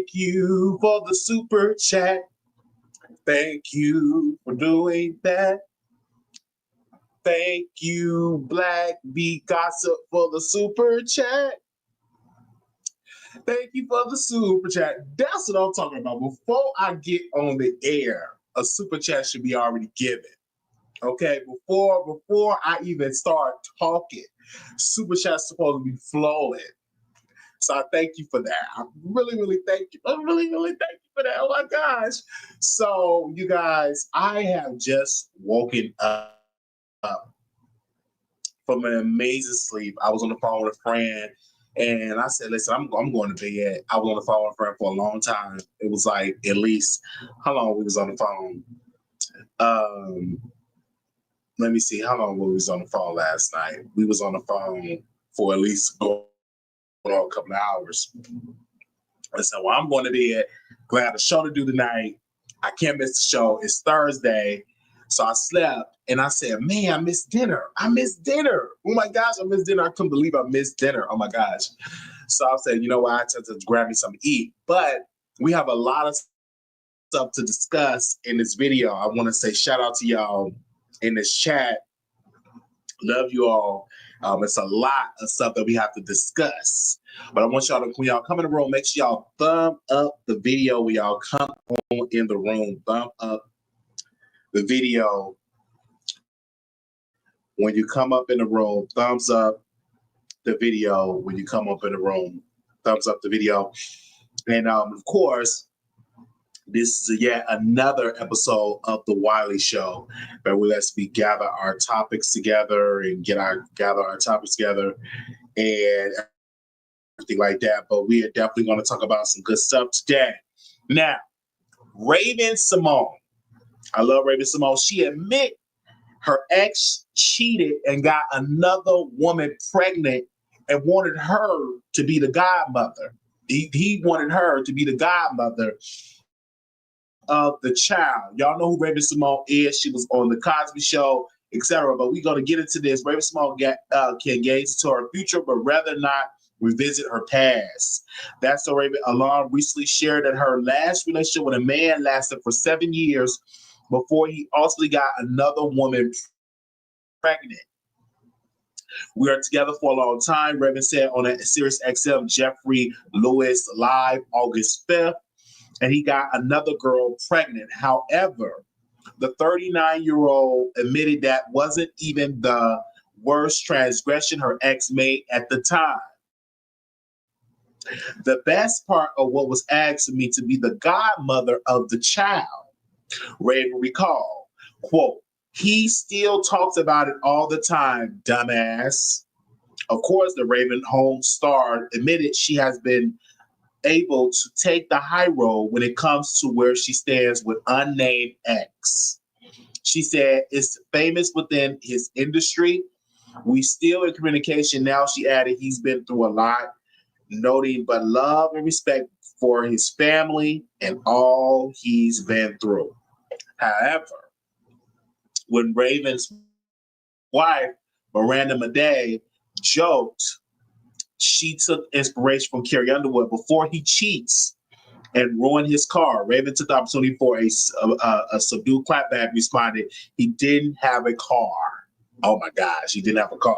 Thank you for the super chat. Thank you for doing that. Thank you, Black Bee Gossip, for the super chat. Thank you for the super chat. That's what I'm talking about. Before I get on the air, a super chat should be already given. Okay, before I even start talking, super chat's supposed to be flowing. So I thank you for that. I really thank you. I really thank you for that. Oh my gosh. So you guys, I have just woken up from an amazing sleep. I was on the phone with a friend and I said, listen, I'm going to bed. I was on the phone with a friend for a long time. It was like at least, how long we was on the phone? Let me see, how long we was on the phone last night? We was on the phone for at least a couple of hours. I said, well, I'm going to bed. I have a show to do tonight. I can't miss the show. It's Thursday. So I slept and I said, man, I missed dinner. Oh my gosh, I missed dinner. I couldn't believe I missed dinner. Oh my goch. So I said, you know what? I had to grab me something to eat. But we have a lot of stuff to discuss in this video. I want to say shout out to y'all in this chat. Love you all. It's a lot of stuff that we have to discuss. But I want y'all to, when y'all come in the room, make sure y'all thumb up the video when y'all come on in the room. Thumb up the video when you come up in the room. Thumbs up the video when you come up in the room. Thumbs up the video. And of course, this is yet another episode of The Wiley Show, where we gather our topics together and gather our topics together and everything like that. But we are definitely going to talk about some good stuff today. Now, Raven-Symoné. I love Raven-Symoné. She admit her ex cheated and got another woman pregnant and wanted her to be the godmother. He wanted her to be the godmother of the child. Y'all know who Raven-Symoné is. She was on the Cosby Show, etc. But we're going to get into this. Raven-Symoné can gaze into her future, but rather not revisit her past. That's the Raven. Alarm recently shared that her last relationship with a man lasted for 7 years before he ultimately got another woman pregnant. We are together for a long time, Raven said on a Sirius XM Jeffrey Lewis Live August 5th. And he got another girl pregnant. However, the 39-year-old admitted that wasn't even the worst transgression her ex made at the time. The best part of what was asked of me to be the godmother of the child, Raven recalled, quote, he still talks about it all the time, dumbass. Of course, the Raven home star admitted she has been able to take the high road when it comes to where she stands with unnamed ex. She said it's famous within his industry. We still in communication now, she added. He's been through a lot, noting but love and respect for his family and all he's been through. However, when Raven's wife, Miranda Madej, joked she took inspiration from Carrie Underwood before he cheats and ruined his car, Raven took the opportunity for a subdued clapback, responded, he didn't have a car. Oh my gosh, he didn't have a car.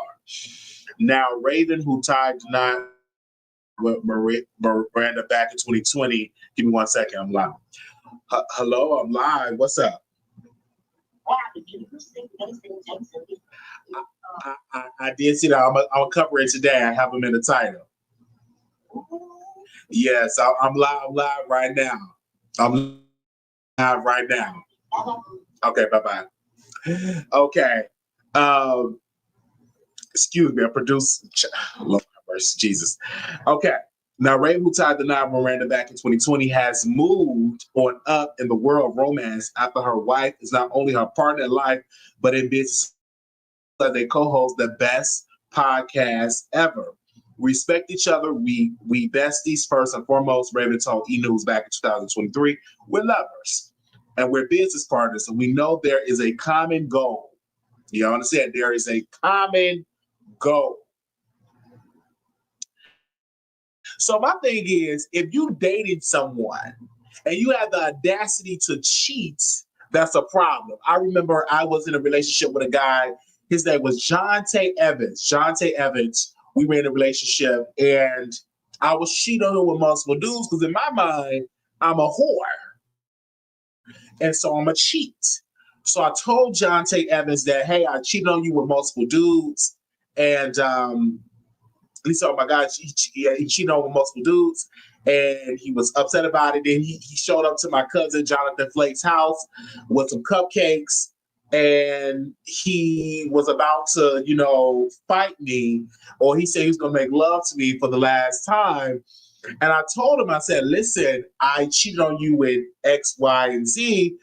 Now, Raven, who tied the knot with Miranda back in 2020, give me 1 second, I'm live. Hello, I'm live. What's up? I did see that. I'm gonna cover it today. I have them in the title. Yes, I'm live right now. I'm live right now. Okay, bye-bye. Okay. Excuse me, I produced Lord mercy, Jesus. Okay. Now, Raven, who tied the knot with Miranda back in 2020, has moved on up in the world of romance after her wife is not only her partner in life, but in business. They co-host the best podcast ever. We respect each other. We besties first and foremost. Raven told E! News back in 2023. We're lovers and we're business partners, and we know there is a common goal. You understand? There is a common goal. So my thing is, if you dated someone and you have the audacity to cheat, that's a problem. I remember I was in a relationship with a guy. His name was Jonte Evans. Jonte Evans. We were in a relationship, and I was cheating on him with multiple dudes because in my mind, I'm a whore, and so I'm a cheat. So I told Jonte Evans that, hey, I cheated on you with multiple dudes, and he said, "Oh my God, he cheated on with multiple dudes," and he was upset about it. Then he showed up to my cousin Jonathan Flake's house with some cupcakes, and he was about to, fight me, or he said he was going to make love to me for the last time. And I told him, I said, "Listen, I cheated on you with X, Y, and Z,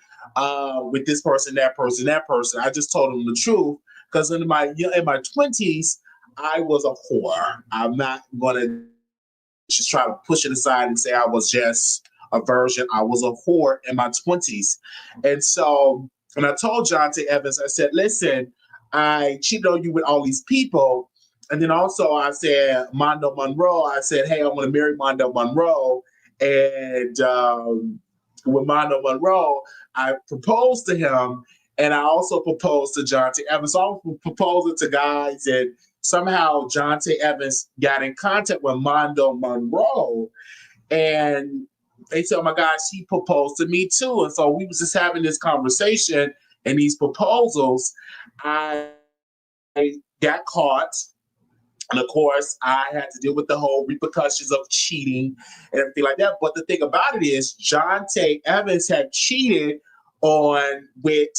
with this person, that person, that person." I just told him the truth because in my 20s. I was a whore. I'm not gonna just try to push it aside and say I was just a virgin. I was a whore in my 20s. And so when I told Jonte Evans, I said, "Listen, I cheated on you with all these people." And then also I said, Mondo Monroe, I said, "Hey, I'm gonna marry Mondo Monroe." And with Mondo Monroe, I proposed to him, and I also proposed to Jonte Evans. So I was proposing to guys, and somehow Jonte Evans got in contact with Mondo Monroe, and they said, "Oh my gosh, he proposed to me too." And so we was just having this conversation and these proposals. I got caught. And of course, I had to deal with the whole repercussions of cheating and everything like that. But the thing about it is, Jonte Evans had cheated on with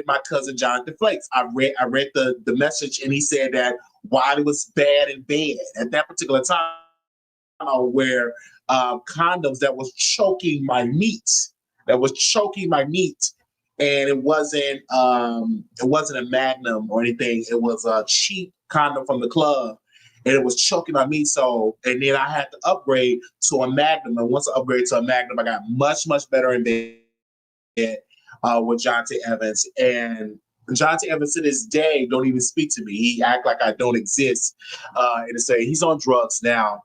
my cousin Jonathan Flakes. I read the message, and he said that while it was bad in bed at that particular time, where condoms that was choking my meat, and it wasn't a Magnum or anything. It was a cheap condom from the club, and it was choking my meat. So, and then I had to upgrade to a Magnum. And once I upgraded to a Magnum, I got much much better in bed with Jonte Evans. And Jonte Evans to this day don't even speak to me. He act like I don't exist. And say he's on drugs now.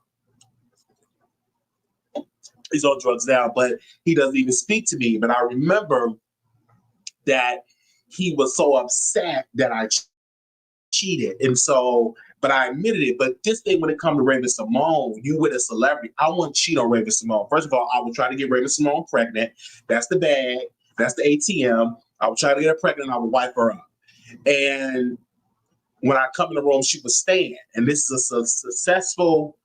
But he doesn't even speak to me. But I remember that he was so upset that I cheated. And so, but I admitted it. But this thing, when it comes to Raven-Symoné, you with a celebrity, I wouldn't cheat on Raven-Symoné. First of all, I would try to get Raven-Symoné pregnant. That's the bag. That's the ATM. I would try to get her pregnant. I would wipe her up. And when I come in the room, she was staying. And this is a successful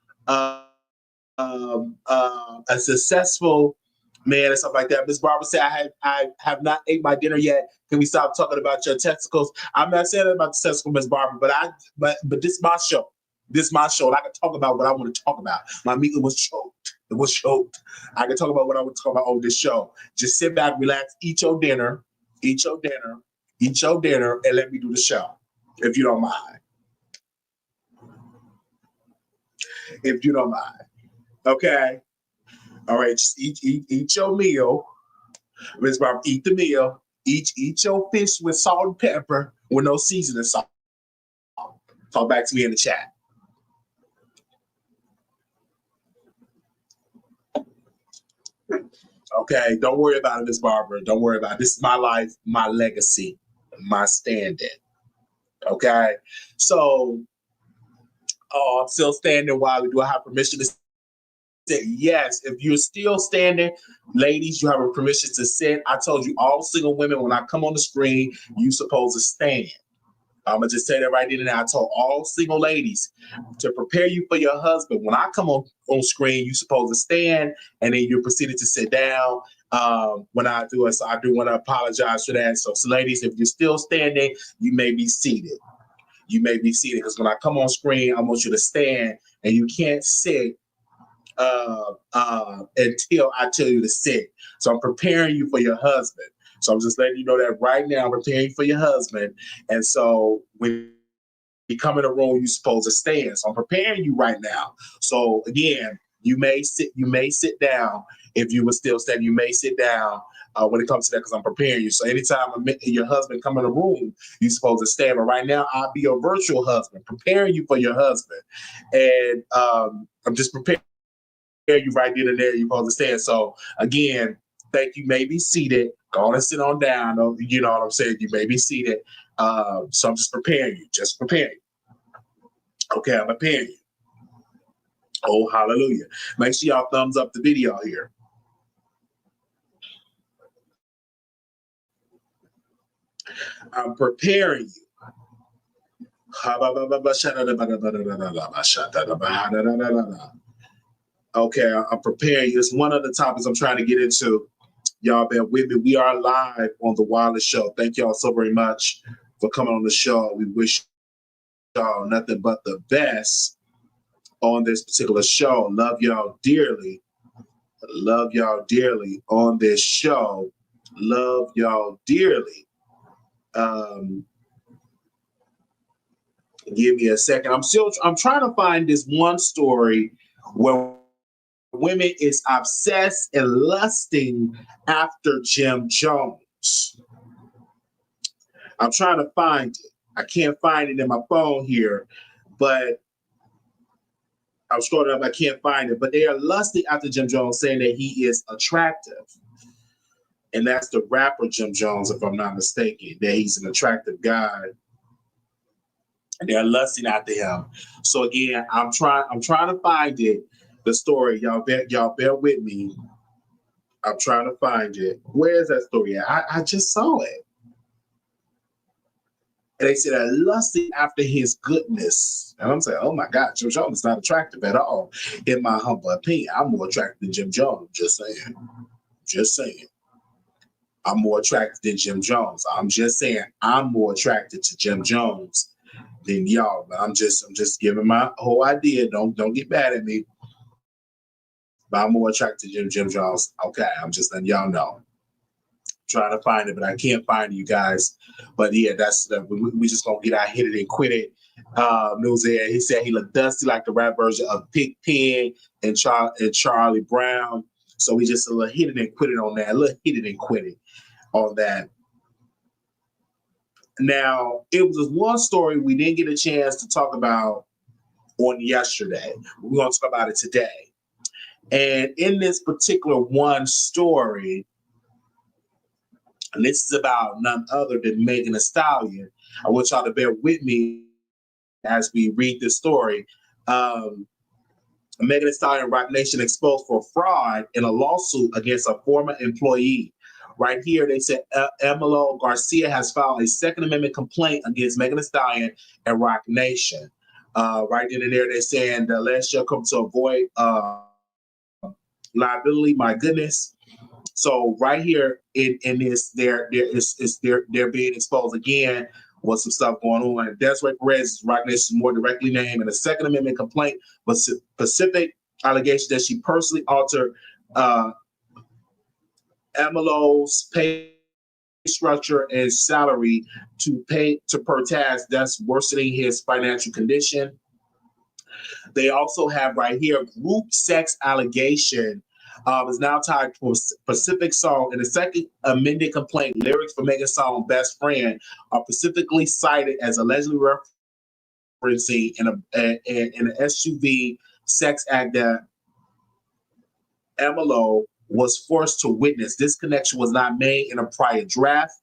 man and stuff like that. Miss Barbara said, I have not ate my dinner yet. Can we stop talking about your testicles? I'm not saying about the testicles, Miss Barbara, but this is my show. This is my show, and I can talk about what I want to talk about. My meat was choked. It was choked. I can talk about what I want to talk about on this show. Just sit back, relax, eat your dinner, and let me do the show, if you don't mind. If you don't mind. Okay? All right, just eat your meal. Miss Barbara, eat the meal. Eat your fish with salt and pepper with no seasoning salt. Talk back to me in the chat. Okay, don't worry about it, Miss Barbara. Don't worry about it. This is my life, my legacy, my standing. Okay, so I'm still standing. While do I have permission to sit? Yes. If you're still standing, ladies, you have a permission to sit. I told you, all single women, when I come on the screen, you supposed to stand. I'm gonna just say that right in and I told all single ladies to prepare you for your husband. When I come on screen, you supposed to stand, and then you're proceeded to sit down when I do it. So I do want to apologize for that. So ladies, if you're still standing, you may be seated. Because when I come on screen, I want you to stand, and you can't sit until I tell you to sit. So I'm preparing you for your husband. So I'm just letting you know that right now, I'm preparing you for your husband. And so when you come in the room, you're supposed to stand. So I'm preparing you right now. So again, you may sit down. If you were still standing, you may sit down when it comes to that, because I'm preparing you. So anytime your husband come in the room, you're supposed to stand. But right now, I'll be your virtual husband, preparing you for your husband. And I'm just preparing you right then and there. You're supposed to stand. So again, thank you. May be seated. Go on and sit on down. You know what I'm saying? You may be seated. So I'm just preparing you. Just preparing you. Okay, I'm preparing you. Oh, hallelujah. Make sure y'all thumbs up the video here. I'm preparing you. Okay, I'm preparing you. It's one of the topics I'm trying to get into. Y'all bear with me. We are live on the Wireless Show. Thank y'all so very much for coming on the show. We wish y'all nothing but the best on this particular show. Love y'all dearly. Love y'all dearly on this show. Love y'all dearly. Give me a second. I'm trying to find this one story where women is obsessed and lusting after Jim Jones. I'm trying to find it. I can't find it in my phone here, but I'm scrolling up. I can't find it, but they are lusting after Jim Jones, saying that he is attractive. And that's the rapper Jim Jones, if I'm not mistaken, that he's an attractive guy. And they're lusting after him. So again, I'm trying to find it, the story. Y'all bear with me. I'm trying to find it. Where's that story at? I just saw it. And they said they're lusting after his goodness. And I'm saying, oh my God, Jim Jones is not attractive at all. In my humble opinion, I'm more attractive than Jim Jones. Just saying. Just saying. I'm more attracted than Jim Jones. I'm just saying I'm more attracted to Jim Jones than y'all. But I'm just giving my whole idea. Don't get mad at me. But I'm more attracted to Jim Jones. Okay, I'm just letting y'all know. Trying to find it, but I can't find you guys. But yeah, that's we just gonna get out, hit it and quit it. News there. He said he looked dusty like the rap version of Pigpen and Charlie Brown. So we just a little hit it and quit it on that. A little hit it and quit it on that. Now, it was one story we didn't get a chance to talk about on yesterday. We're going to talk about it today. And in this particular one story, and this is about none other than Megan Thee Stallion. I want y'all to bear with me as we read this story. Megan Thee Stallion and Roc Nation exposed for fraud in a lawsuit against a former employee. Right here, they said Emilio Garcia has filed a Second Amendment complaint against Megan Thee Stallion and Roc Nation. Right then and there, they're saying the last year come to avoid liability. My goodness. So right here in this, they're being exposed again with some stuff going on. Desiree Perez, Roc Nation's more directly named in a Second Amendment complaint, but specific allegations that she personally altered Emilio's pay structure and salary to per task, that's worsening his financial condition. They also have right here group sex allegation is now tied to a specific song. In the Second Amended complaint, lyrics for Megan's song "Best Friend" are specifically cited as allegedly referencing in an SUV sex act that Emilio was forced to witness. This connection was not made in a prior draft.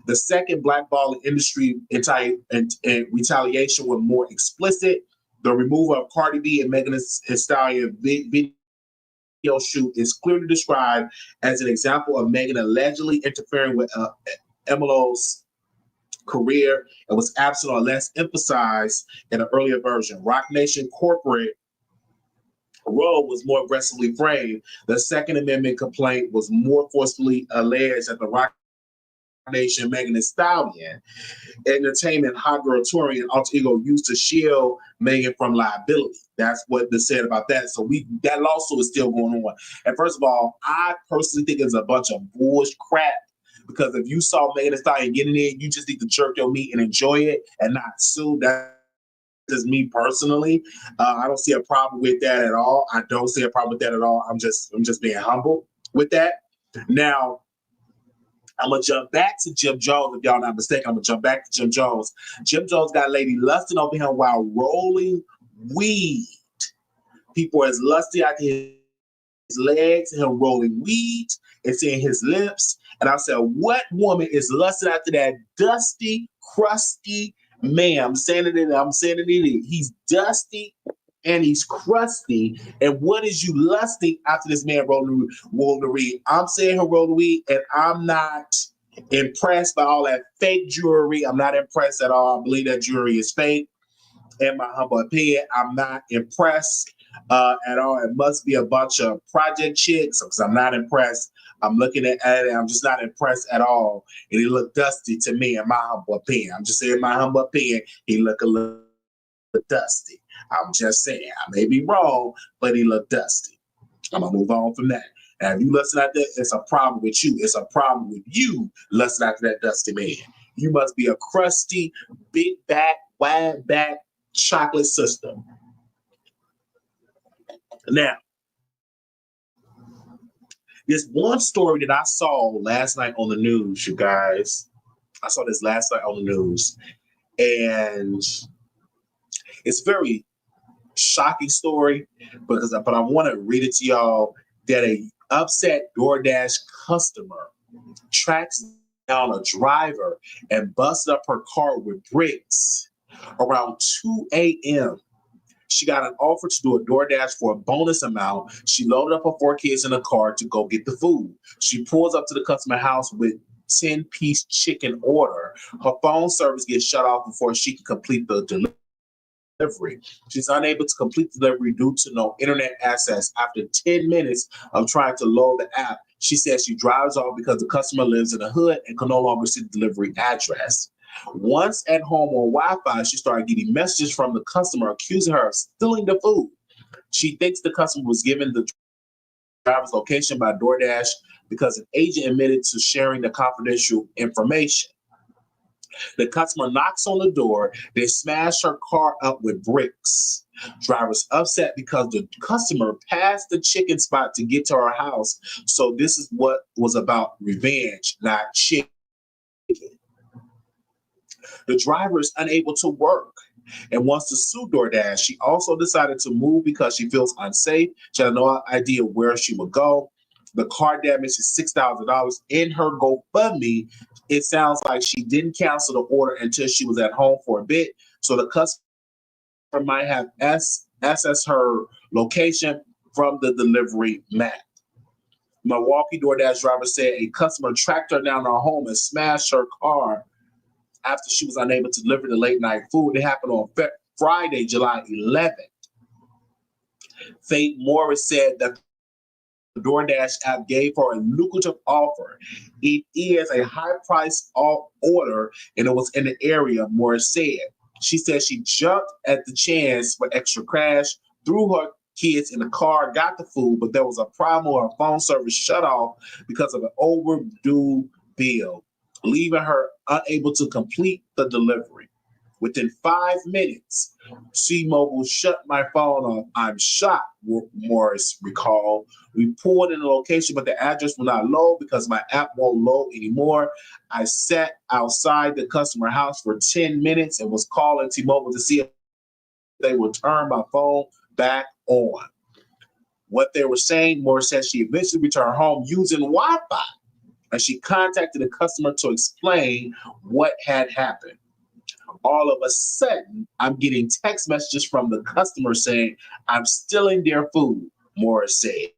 The second blackballing industry retaliation was more explicit. The removal of Cardi B and Megan Thee Stallion video shoot is clearly described as an example of Megan allegedly interfering with Emilio's career and was absent or less emphasized in an earlier version. Roc Nation corporate role was more aggressively framed. The Second Amendment complaint was more forcefully alleged that the Roc Nation, Megan Thee Stallion, entertainment, hot girl touring, and alter ego used to shield Megan from liability. That's what they said about that. So that lawsuit is still going on. And first of all, I personally think it's a bunch of bullshit crap, because if you saw Megan Thee Stallion getting in, you just need to jerk your meat and enjoy it and not sue. That's just me personally. I don't see a problem with that at all. I don't see a problem with that at all. I'm just being humble with that. Now, I'm going to jump back to Jim Jones. If y'all not mistaken, I'm going to jump back to Jim Jones. Jim Jones got a lady lusting over him while rolling weed. People are as lusty after his legs and him rolling weed. It's in his lips. And I said, what woman is lusting after that dusty, crusty man? I'm saying it. He's dusty and he's crusty. And what is you lusting after this man rolling the weed? I'm saying him rolling weed, and I'm not impressed by all that fake jewelry. I'm not impressed at all. I believe that jewelry is fake. In my humble opinion, I'm not impressed at all. It must be a bunch of project chicks because I'm not impressed. I'm looking at it, I'm just not impressed at all. And he looked dusty to me, in my humble opinion. I'm just saying, my humble opinion, he looked a little dusty. I'm just saying, I may be wrong, but he looked dusty. I'm gonna move on from that. And if you listen at that, it's a problem with you. It's a problem with you listening after that dusty man. You must be a crusty, big back, wide back chocolate system. Now, this one story that I saw last night on the news, you guys. I saw this last night on the news, and it's a very shocking story but I want to read it to y'all. That a upset DoorDash customer tracks down a driver and busts up her car with bricks around 2 a.m. She got an offer to do a DoorDash for a bonus amount. She loaded up her 4 kids in a car to go get the food. She pulls up to the customer house with 10-piece chicken order. Her phone service gets shut off before she can complete the delivery. She's unable to complete the delivery due to no internet access. After 10 minutes of trying to load the app, she says she drives off because the customer lives in the hood and can no longer see the delivery address. Once at home on Wi-Fi, she started getting messages from the customer accusing her of stealing the food. She thinks the customer was given the driver's location by DoorDash because an agent admitted to sharing the confidential information. The customer knocks on the door. They smash her car up with bricks. Driver's upset because the customer passed the chicken spot to get to her house. So this is what was about revenge, not chicken. The driver is unable to work and wants to sue DoorDash. She also decided to move because she feels unsafe. She had no idea where she would go. The car damage is $6,000 in her GoFundMe. It sounds like she didn't cancel the order until she was at home for a bit. So the customer might have accessed her location from the delivery map. Milwaukee DoorDash driver said a customer tracked her down her home and smashed her car after she was unable to deliver the late night food. It happened on Friday, July 11th. Faith Morris said that the DoorDash app gave her a lucrative offer. It is a high-priced order, and it was in the area, Morris said. She said she jumped at the chance for extra cash, threw her kids in the car, got the food, but there was a problem where her phone service shut off because of an overdue bill, leaving her unable to complete the delivery. Within 5 minutes, C-Mobile shut my phone off. I'm shocked, Morris recalled. We pulled in the location, but the address will not load because my app won't load anymore. I sat outside the customer house for 10 minutes and was calling T-Mobile to see if they would turn my phone back on. What they were saying, Morris said she eventually returned home using Wi-Fi, and she contacted the customer to explain what had happened. All of a sudden, I'm getting text messages from the customer saying, I'm stealing their food, Morris said.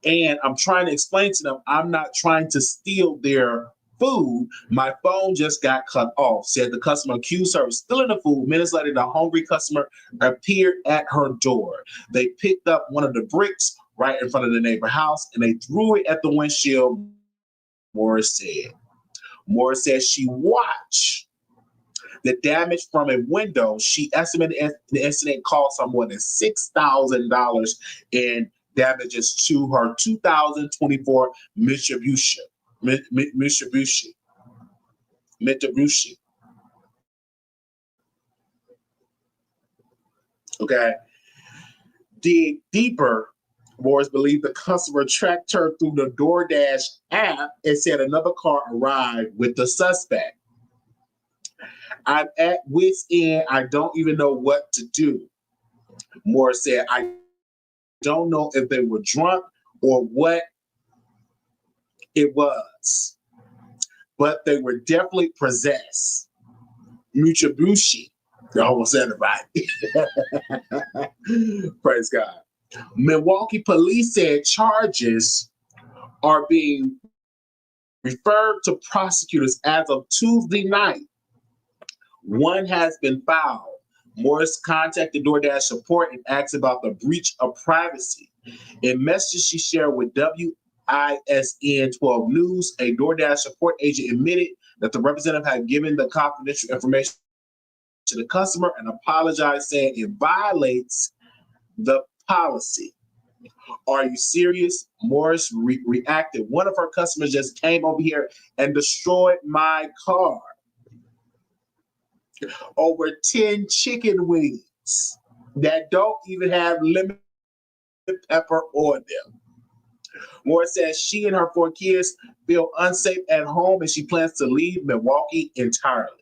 And I'm trying to explain to them, I'm not trying to steal their food. My phone just got cut off, said the customer accused her of stealing the food. Minutes later, the hungry customer appeared at her door. They picked up one of the bricks right in front of the neighbor house and they threw it at the windshield, Morris said. Morris says she watched the damage from a window. She estimated the incident cost her more than $6,000 in damages to her 2024 Mitsubishi. Okay. Dig deeper. Morris believed the customer tracked her through the DoorDash app and said another car arrived with the suspect. I'm at wit's end. I don't even know what to do. Morris said, I don't know if they were drunk or what it was, but they were definitely possessed. Mitsubishi. I almost said it right. Praise God. Milwaukee police said charges are being referred to prosecutors as of Tuesday night. One has been filed. Morris contacted DoorDash support and asked about the breach of privacy. In messages she shared with WISN 12 News, a DoorDash support agent admitted that the representative had given the confidential information to the customer and apologized, saying it violates the policy. Are you serious? Morris reacted. One of her customers just came over here and destroyed my car. Over 10 chicken wings that don't even have lemon pepper on them. Morris says she and her 4 kids feel unsafe at home and she plans to leave Milwaukee entirely.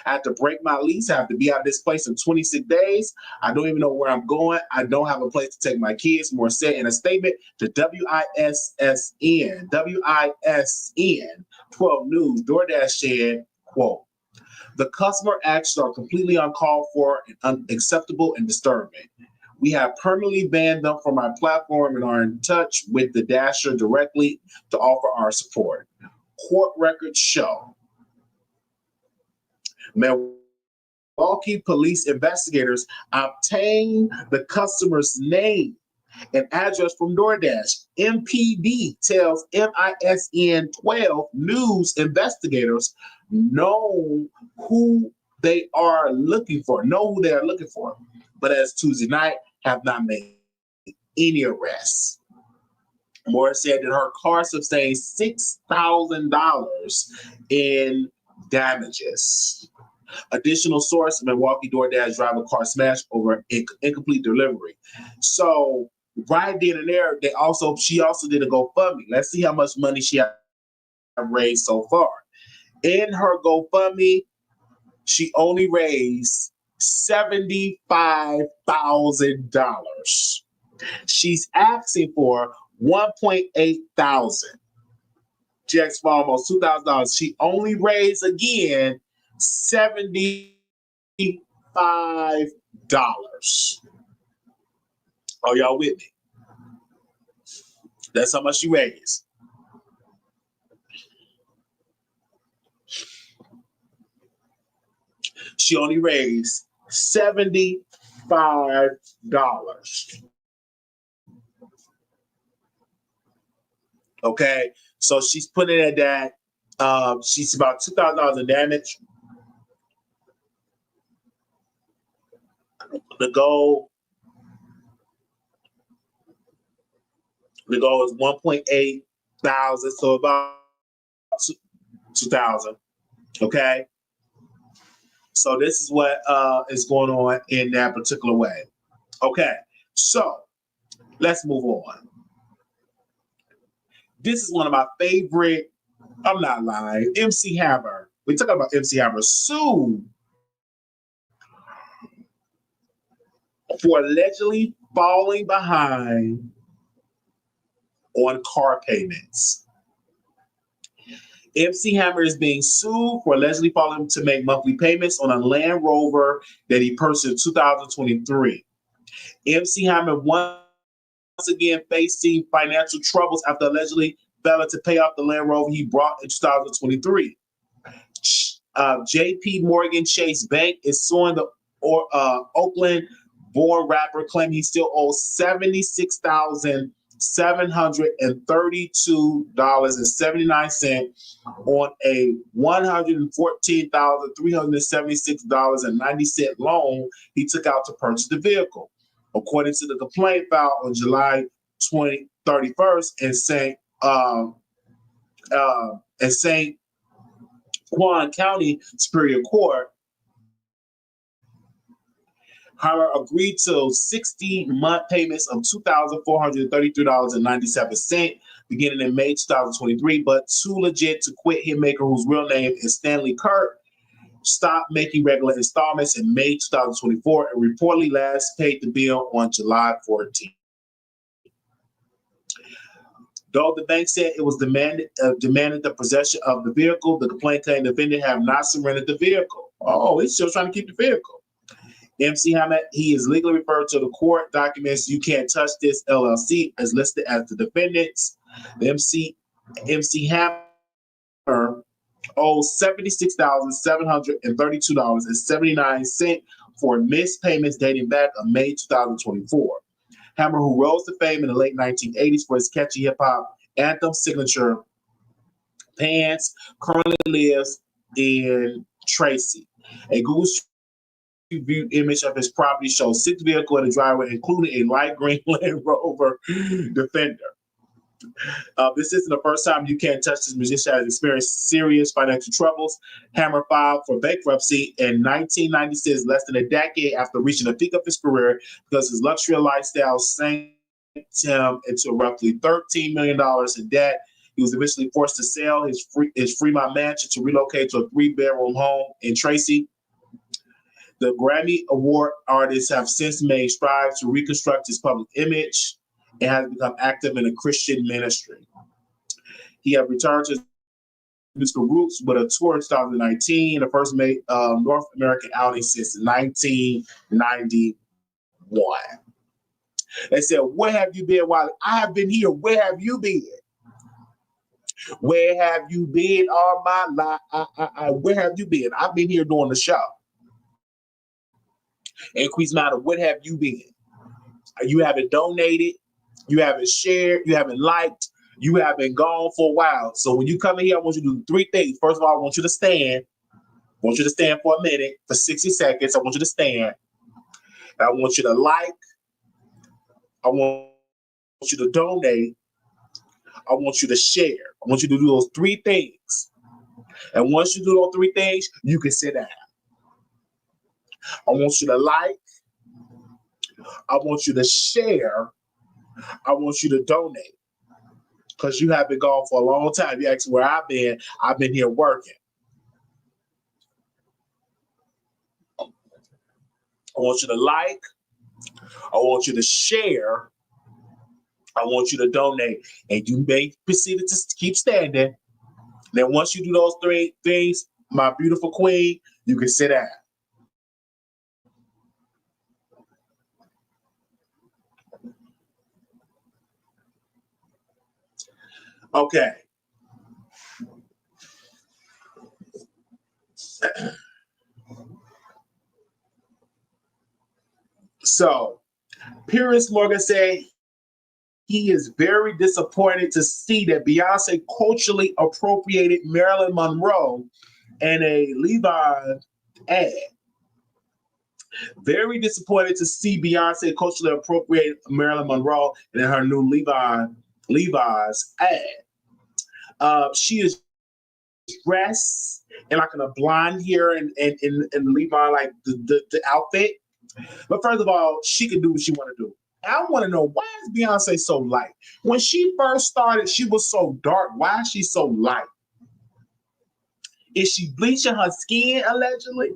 I have to break my lease. I have to be out of this place in 26 days. I don't even know where I'm going. I don't have a place to take my kids. Morris said in a statement to WISN 12 News, DoorDash said, quote, "The customer actions are completely uncalled for and unacceptable and disturbing. We have permanently banned them from our platform and are in touch with the Dasher directly to offer our support." Court records show Milwaukee police investigators obtained the customer's name and address from DoorDash. MPD tells MISN 12 News investigators know who they are looking for, but as Tuesday night have not made any arrests. Morris said that her car sustained $6,000 in damages. Additional source: Milwaukee DoorDash driver car smashed over incomplete delivery. So right then and there, she also did a GoFundMe. Let's see how much money she has raised so far. In her GoFundMe, she only raised $75,000. She's asking for $1,800. She asked for almost $2,000. She only raised again $75. Are y'all with me? That's how much she raised. She only raised $75. Okay, so she's putting it at that. She's about $2,000 in damage. The goal is 1,800, so about 2,000. Okay, so this is what is going on in that particular way. Okay, so let's move on. This is one of my favorite. I'm not lying. MC Hammer. We're talking about MC Hammer sued for allegedly falling behind on car payments. MC Hammer is being sued for allegedly failing to make monthly payments on a Land Rover that he purchased in 2023. MC Hammer once again facing financial troubles after allegedly failing to pay off the Land Rover he bought in 2023. JP Morgan Chase Bank is suing the Oakland-born rapper, claiming he still owes $76,732.79 on a $114,376.90 loan he took out to purchase the vehicle. According to the complaint filed on July 31st in St. Juan County Superior Court, Hammer agreed to 60-month payments of $2,433.97 beginning in May 2023, but Too Legit to Quit hitmaker, whose real name is Stanley Kirk, stopped making regular installments in May 2024 and reportedly last paid the bill on July 14th. Though the bank said it was demanded the possession of the vehicle, the complaint claimed the defendant have not surrendered the vehicle. Oh, he's still trying to keep the vehicle. MC Hammer, he is legally referred to the court documents. You Can't Touch This LLC is listed as the defendants. The MC Hammer owes $76,732.79 for missed payments dating back of May 2024. Hammer, who rose to fame in the late 1980s for his catchy hip-hop anthem signature Pants, currently lives in Tracy. A Google Street View image of his property shows 6 vehicles in the driveway, including a light green Land Rover Defender. This isn't the first time You Can't Touch This musician has experienced serious financial troubles. Hammer filed for bankruptcy in 1996, less than a decade after reaching the peak of his career, because his luxury lifestyle sank him into roughly $13 million in debt. He was eventually forced to sell his Fremont mansion to relocate to a 3-bedroom home in Tracy. The Grammy Award artists have since made strides to reconstruct his public image and has become active in a Christian ministry. He has returned to his musical roots with a tour in 2019, the first North American outing since 1991. They said, "Where have you been, Wiley?" I have been here. Where have you been? Where have you been all my life? Where have you been? I've been here doing the show. Increase matter. What have you been? You haven't donated. You haven't shared. You haven't liked. You haven't gone for a while. So when you come in here, I want you to do 3 things. First of all, I want you to stand. I want you to stand for a minute, for 60 seconds. I want you to stand. And I want you to like. I want you to donate. I want you to share. I want you to do those 3 things. And once you do those 3 things, you can sit down. I want you to like. I want you to share. I want you to donate. Because you have been gone for a long time. You ask where I've been here working. I want you to like. I want you to share. I want you to donate. And you may proceed to keep standing. Then once you do those 3 things, my beautiful queen, you can sit down. Okay. So, Piers Morgan said he is very disappointed to see that Beyonce culturally appropriated Marilyn Monroe in a Levi ad. Very disappointed to see Beyonce culturally appropriate Marilyn Monroe in her new Levi's ad. She is dressed in like a blonde hair and Levi, like the outfit. But first of all, she can do what she want to do. I want to know, why is Beyonce so light? When she first started, she was so dark. Why is she so light? Is she bleaching her skin, allegedly?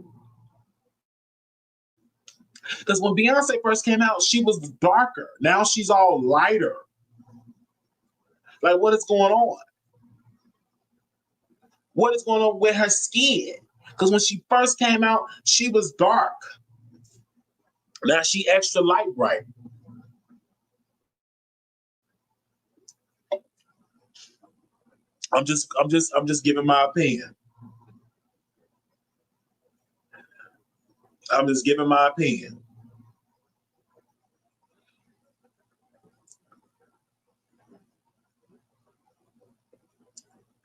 Because when Beyonce first came out, she was darker. Now she's all lighter. Like, what is going on? What is going on with her skin? Because when she first came out, she was dark. Now she extra light bright. I'm just giving my opinion. I'm just giving my opinion.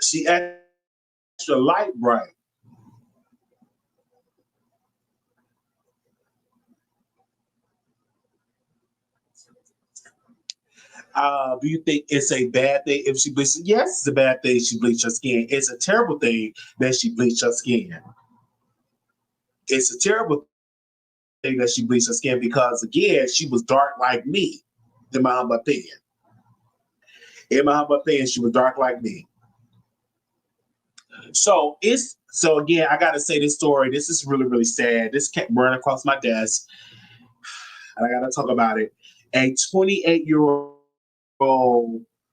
She extra light bright. Do you think it's a bad thing if she bleaches? Yes, it's a bad thing she bleached her skin. It's a terrible thing that she bleached her skin. It's a terrible thing that she bleached her skin because, again, she was dark like me, in my humble opinion. In my humble opinion, she was dark like me. So again, I got to say this story. This is really, really sad. This kept running across my desk, and I got to talk about it. A 28-year-old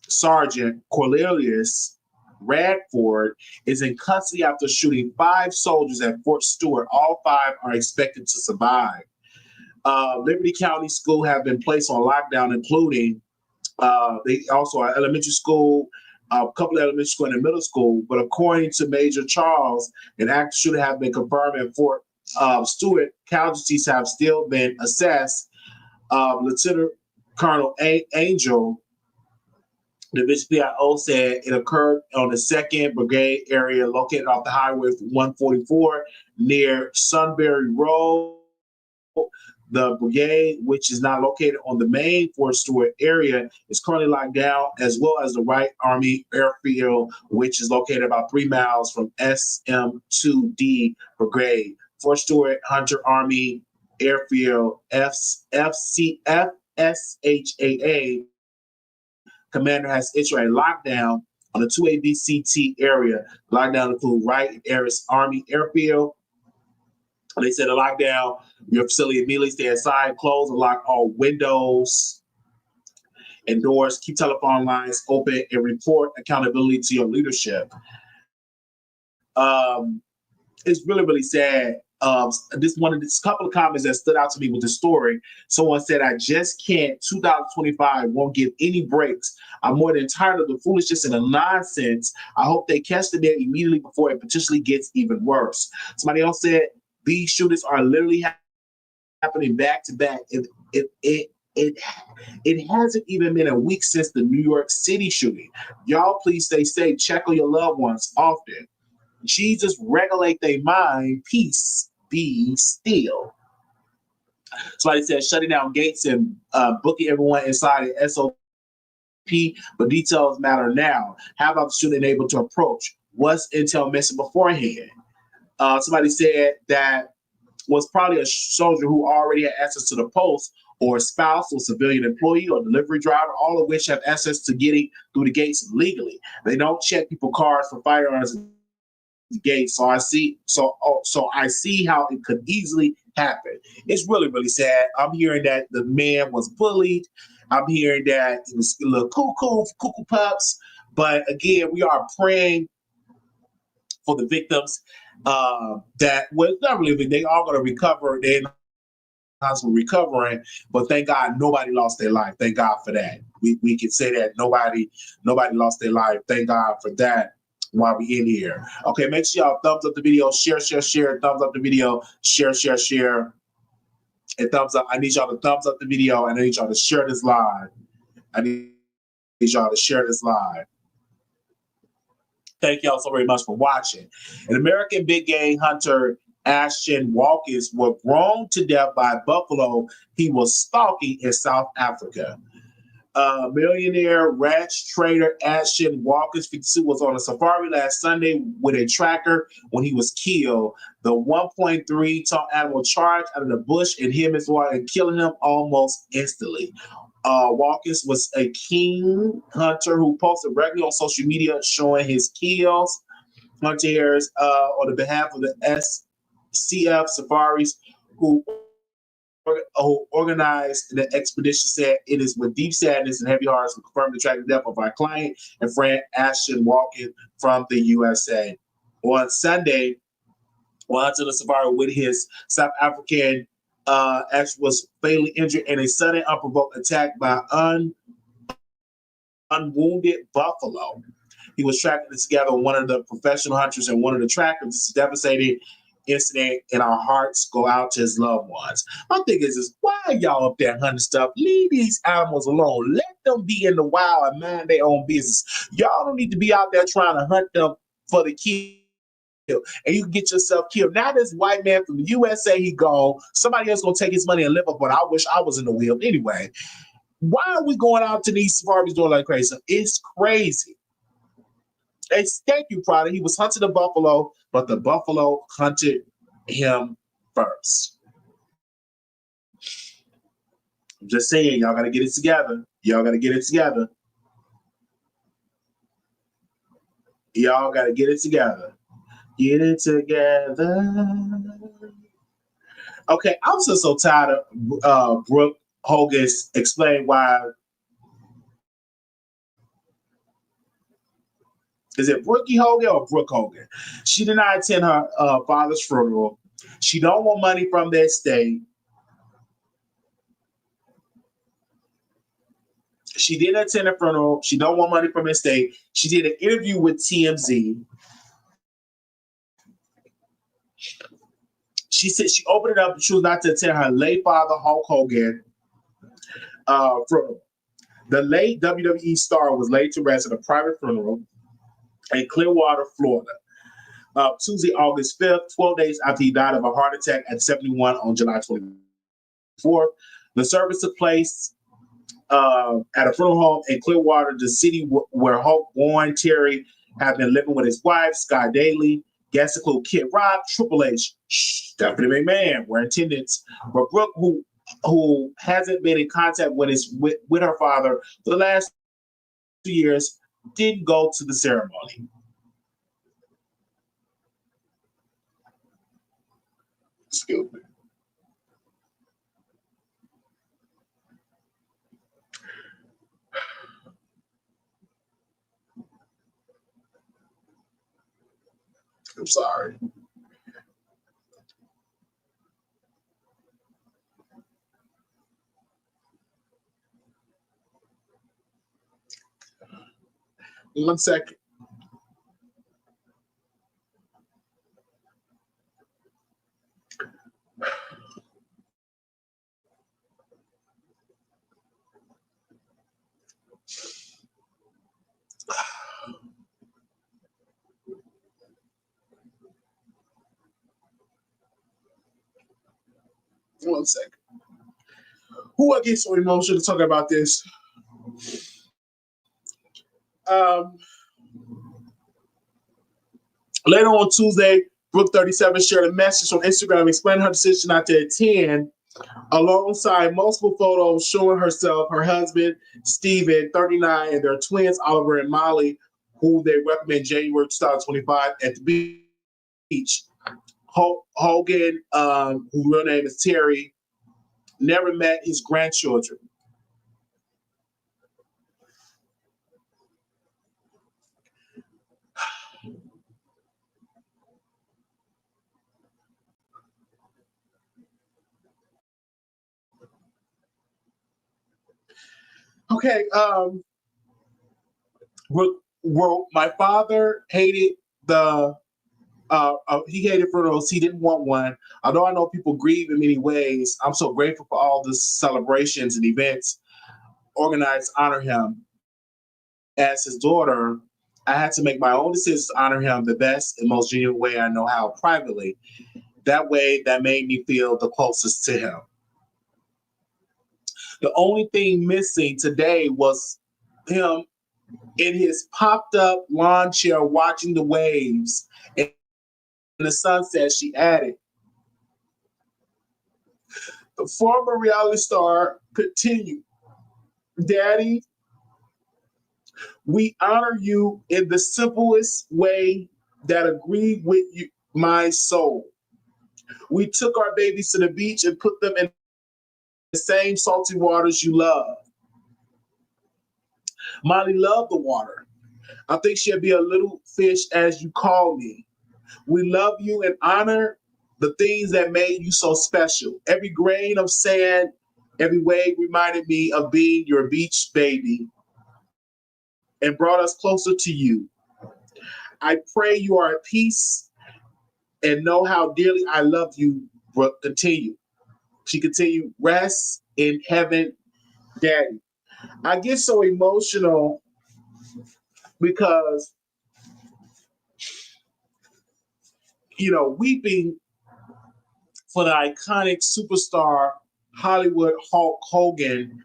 Sergeant Cornelius Radford is in custody after shooting 5 soldiers at Fort Stewart. All 5 are expected to survive. Liberty County School have been placed on lockdown, including they also are elementary school, a couple of elementary school and a middle school. But according to Major Charles, an active shooter have been confirmed at Fort Stewart. Casualties have still been assessed. Lieutenant Colonel Angel, Division PIO, said it occurred on the 2nd Brigade area located off the Highway 144 near Sunbury Road. The brigade, which is now located on the main Fort Stewart area, is currently locked down, as well as the Wright Army Airfield, which is located about 3 miles from SM2D Brigade. Fort Stewart Hunter Army Airfield, FSHAA commander has issued a lockdown on the 2ABCT area. Lockdown includes Wright and Harris Army Airfield. They said a lockdown, your facility immediately stay inside, close and lock all windows and doors, keep telephone lines open, and report accountability to your leadership. It's really, really sad. This couple of comments that stood out to me with the story. Someone said, I just can't. 2025 won't give any breaks. I'm more than tired of the foolishness and the nonsense. I hope they catch the man immediately before it potentially gets even worse. Somebody else said, these shootings are literally happening back to back. It hasn't even been a week since the New York City shooting. Y'all please stay safe. Check on your loved ones often. Jesus, regulate their mind. Peace be still. Somebody said shutting down gates and booking everyone inside an SOP, but details matter now. How about the shooting able to approach? What's intel missing beforehand? Somebody said that was probably a soldier who already had access to the post, or a spouse or civilian employee or delivery driver, all of which have access to getting through the gates legally. They don't check people's cars for firearms at the gate. So I see how it could easily happen. It's really, really sad. I'm hearing that the man was bullied. I'm hearing that it was a little cuckoo pups. But again, we are praying for the victims. That was not really, they all going to recover. They're in hospital recovering, but thank God nobody lost their life. Thank God for that. We can say that nobody lost their life. Thank God for that while we in here. Okay, make sure y'all thumbs up the video, share, thumbs up the video, share, and thumbs up. I need y'all to thumbs up the video, and I need y'all to share this live. Thank y'all so very much for watching. An American big game hunter, Ashton Watkins, was grown to death by buffalo he was stalking in South Africa. Millionaire ranch trader Ashton Watkins, 52, was on a safari last Sunday with a tracker when he was killed. The 1.3-ton animal charged out of the bush and hit his wife and killing him almost instantly. Watkins was a keen hunter who posted regularly on social media showing his kills. Hunters on the behalf of the SCF safaris who organized the expedition, said it is with deep sadness and heavy hearts we confirm the tragic death of our client and friend Ashton Watkins from the USA. On Sunday, while to the safari with his South African, Ash was fatally injured in a sudden unprovoked attack by unwounded buffalo. He was tracking it together with one of the professional hunters and one of the trackers. This is a devastating incident, and our hearts go out to his loved ones. My thing is why are y'all up there hunting stuff? Leave these animals alone. Let them be in the wild and mind their own business. Y'all don't need to be out there trying to hunt them for the kill. And you can get yourself killed. Now this white man from the USA, he gone. Somebody else gonna take his money and live up, but I wish I was in the wheel. Anyway, why are we going out to these safaris doing like crazy? It's crazy. Thank you, Prada. He was hunting the buffalo, but the buffalo hunted him first. I'm just saying, y'all got to get it together. Y'all got to get it together. Y'all got to get it together. Get it together. Okay, I'm so tired of Brooke Hogan explain why Is it Brookie Hogan or Brooke Hogan? She did not attend her father's funeral. She don't want money from the estate. She didn't attend a funeral. She don't want money from the estate. She did an interview with TMZ. She said she opened it up and chose not to attend her late father, Hulk Hogan, funeral. The late WWE star was laid to rest at a private funeral in Clearwater, Florida, Tuesday, August 5th, 12 days after he died of a heart attack at 71 on July 24th. The service took place at a funeral home in Clearwater, the city where Hulk born Terry had been living with his wife, Sky Daly. Guests include Kid Rock, Triple H, Stephanie McMahon were in attendance, but Brooke, who hasn't been in contact with her father for the last 2 years, didn't go to the ceremony. Excuse me. I'm sorry. One second. One second. Who I get so emotional talking about this? Later on Tuesday, Brooke 37 shared a message on Instagram explaining her decision not to attend, alongside multiple photos showing herself, her husband, Steven, 39, and their twins, Oliver and Molly, who they welcomed in January 2025 at the beach. Hogan, whose real name is Terry, never met his grandchildren. Okay, well, my father hated he hated funerals. He didn't want one. Although I know people grieve in many ways, I'm so grateful for all the celebrations and events organized to honor him. As his daughter, I had to make my own decisions to honor him the best and most genuine way I know how, privately. That way, that made me feel the closest to him. The only thing missing today was him in his popped up lawn chair watching the waves and the sunset, she added. The former reality star continued, Daddy, we honor you in the simplest way that agreed with you, my soul. We took our babies to the beach and put them in the same salty waters you love. Molly loved the water. I think she'll be a little fish, as you call me. We love you and honor the things that made you so special. Every grain of sand, every wave reminded me of being your beach baby and brought us closer to you. I pray you are at peace and know how dearly I love you. Brooke continued. She continued, rest in heaven, Daddy. I get so emotional because, weeping for the iconic superstar Hollywood Hulk Hogan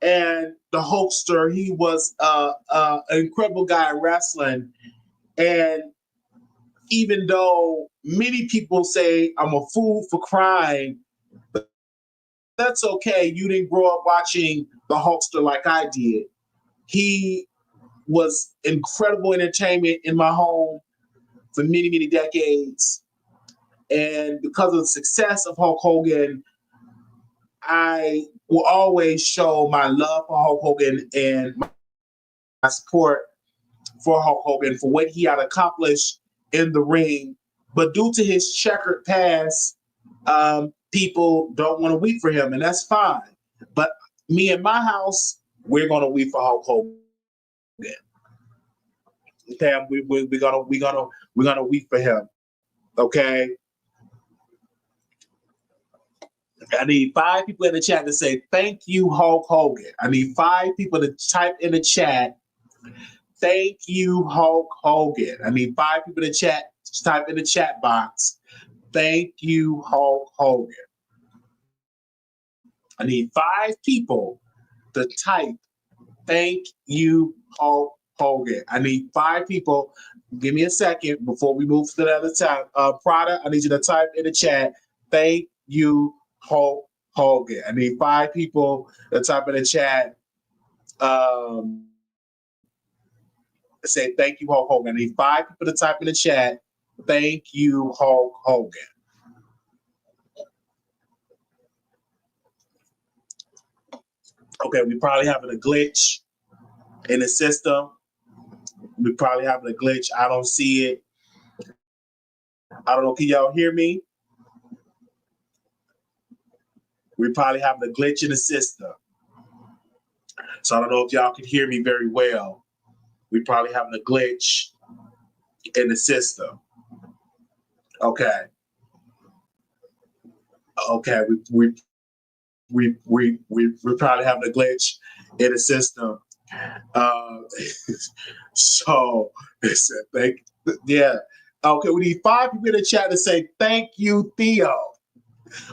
and the Hulkster. He was an incredible guy in wrestling. And even though many people say I'm a fool for crying, but that's okay. You didn't grow up watching the Hulkster like I did. He was incredible entertainment in my home for many, many decades. And because of the success of Hulk Hogan, I will always show my love for Hulk Hogan and my support for Hulk Hogan for what he had accomplished in the ring, but due to his checkered past, people don't want to weep for him, and that's fine. But me and my house, we're gonna weep for Hulk Hogan. Okay, we're gonna weep for him. Okay. I need 5 people in the chat to say thank you, Hulk Hogan. I need 5 people to type in the chat, thank you, Hulk Hogan. I need 5 people to type in the chat box, thank you, Hulk Hogan. I need 5 people to type, thank you, Hulk Hogan. I need 5 people. Give me a second before we move to the other tab. Prada, I need you to type in the chat, thank you, Hulk Hogan. I need 5 people to type in the chat. Say thank you, Hulk Hogan. I need 5 people to type in the chat. Thank you, Hulk Hogan. Okay, we probably having a glitch in the system. We probably having a glitch. I don't see it. I don't know. Can y'all hear me? We're probably having a glitch in the system. So I don't know if y'all can hear me very well. We probably having a glitch in the system. Okay. Okay. We're probably having a glitch in the system. So yeah. Okay, we need 5 people in the chat to say thank you, Theo.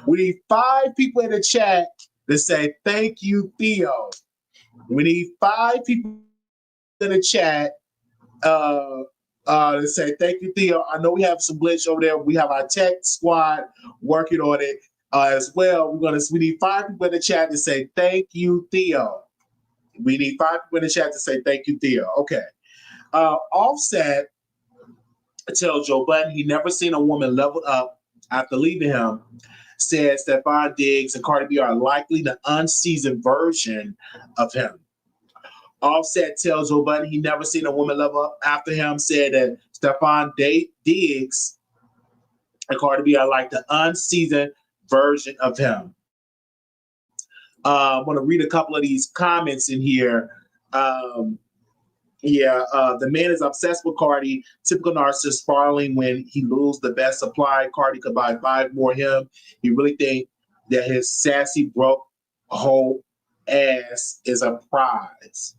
We need 5 people in the chat to say thank you, Theo. We need 5 people in the chat to say thank you, Theo. I know we have some glitch over there. We have our tech squad working on it as well. We need 5 people in the chat to say thank you, Theo. We need 5 people in the chat to say thank you, Theo. Okay. Offset tells Joe Budden he never seen a woman level up after leaving him. Said Stephon Diggs and Cardi B are likely the unseasoned version of him. Offset tells Joe Budden he never seen a woman level up after him. Said that Stephon Diggs and Cardi B are like the unseasoned version of him. I want to read a couple of these comments in here. The man is obsessed with Cardi. Typical narcissist spiraling when he loses the best supply. Cardi could buy 5 more him. He really think that his sassy broke whole ass is a prize.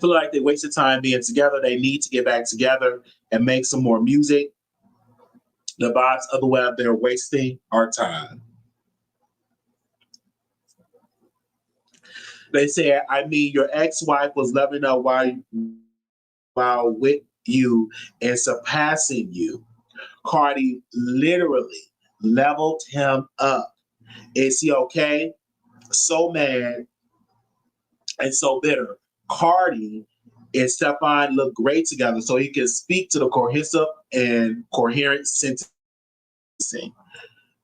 Feel like they wasted time being together. They need to get back together and make some more music. The bots of the web, they're wasting our time. They said, I mean, your ex-wife was loving up while with you and surpassing you. Cardi literally leveled him up. Is he okay? So mad and so bitter. Cardi and Stephon look great together, so he can speak to the cohesive and coherent sentence.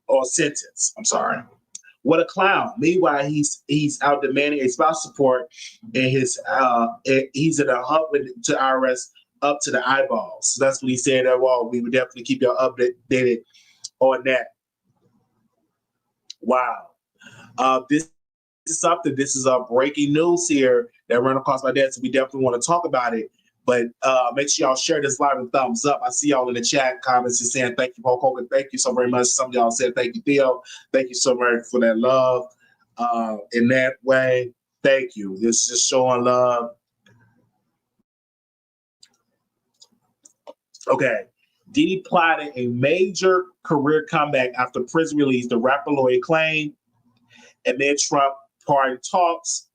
I'm sorry. What a clown. Meanwhile, he's out demanding a spouse support, and he's in a hub to IRS up to the eyeballs. So that's what he said. Well, we would definitely keep y'all updated on that. Wow. This is something. This is breaking news here that ran across my desk. So we definitely want to talk about it. But make sure y'all share this live and thumbs up. I see y'all in the chat comments and saying thank you, Hulk Hogan. Thank you so very much. Some of y'all said thank you, Theo. Thank you so much for that love. In that way, thank you. This is just showing love. Okay. Diddy plotted a major career comeback after prison release. The rapper lawyer claimed amid Trump party talks.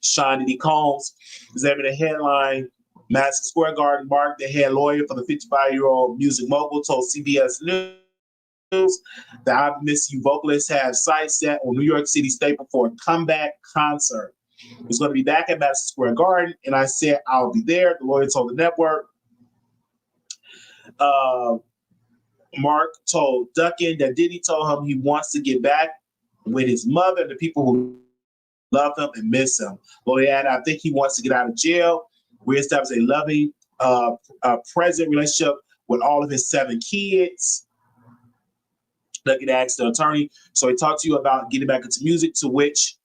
Sean Diddy Combs examined a headline. Madison Square Garden. Mark, the head lawyer for the 55-year-old music mogul, told CBS News the I Miss You vocalist has sights set on New York City staple for a comeback concert. He's going to be back at Madison Square Garden, and I said I'll be there. The lawyer told the network. Mark told Duncan that Diddy told him he wants to get back with his mother and the people who love him and miss him. Lord, I think he wants to get out of jail, reestablish a loving, present relationship with all of his 7 kids. Lucky to ask the attorney. So he talked to you about getting back into music, to which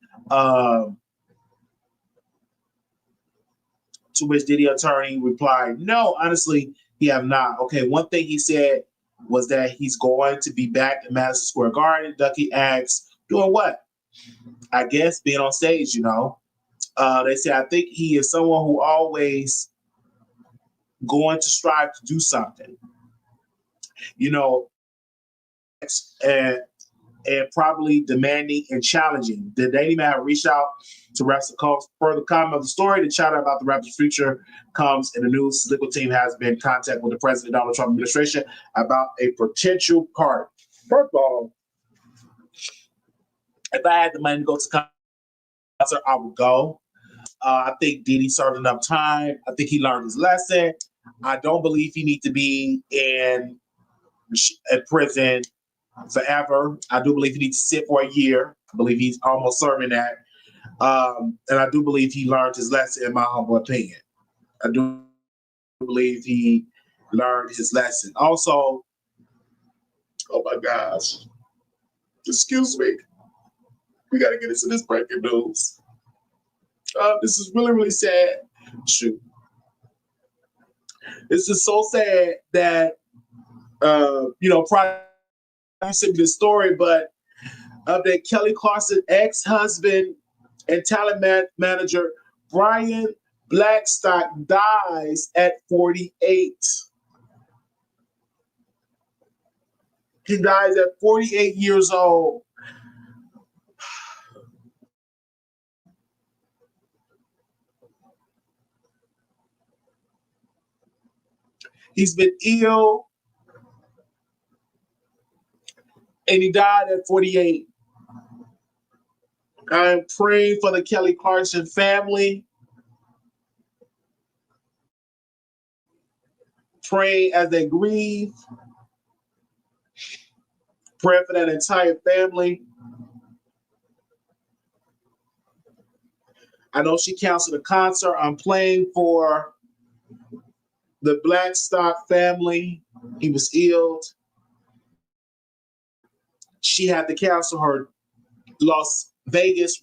Diddy attorney replied, no, honestly, he have not. Okay, one thing he said was that he's going to be back in Madison Square Garden. Ducky asked, doing what? I guess being on stage, you know. They say, I think he is someone who always going to strive to do something. You know, and probably demanding and challenging. The Daily Man reached out to Rap's further comment of the story. The chatter about the rapper's future comes in the news. His legal team has been in contact with the President Donald Trump administration about a potential pardon. First of all, if I had the money to go to concert, I would go. I think Diddy served enough time. I think he learned his lesson. I don't believe he needs to be in prison forever. I do believe he needs to sit for a year. I believe he's almost serving that. And I do believe he learned his lesson, in my humble opinion. I do believe he learned his lesson. Also, oh my gosh, excuse me. We got to get into this breaking news. This is really, really sad. Shoot. This is so sad that, probably sent me the story, but that Kelly Clarkson's ex-husband and talent manager Brian Blackstock dies at 48. He dies at 48 years old. He's been ill, and he died at 48. I'm praying for the Kelly Clarkson family. Praying as they grieve. Praying for that entire family. I know she canceled a concert. I'm playing for the Blackstock family. He was ill. She had to cancel her Las Vegas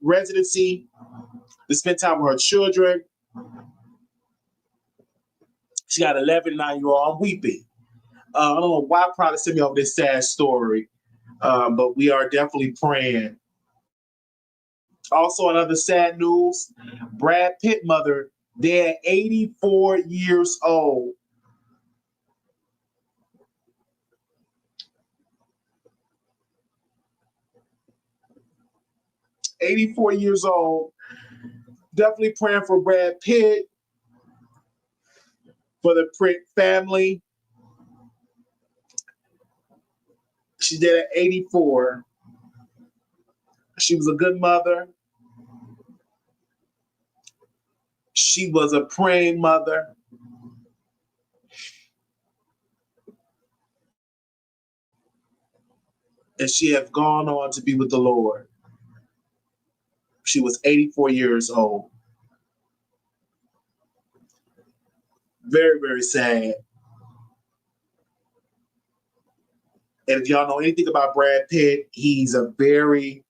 residency to spend time with her children. She got 11 and 9-year-old. I'm weeping. I don't know why probably sent me over this sad story, but we are definitely praying. Also, another sad news, Brad Pitt mother dead, 84 years old. "84 years old." Definitely praying for Brad Pitt, for the Pitt family. She's dead at 84. She was a good mother. She was a praying mother. And she has gone on to be with the Lord. She was 84 years old. Very, very sad. And if y'all know anything about Brad Pitt, he's a very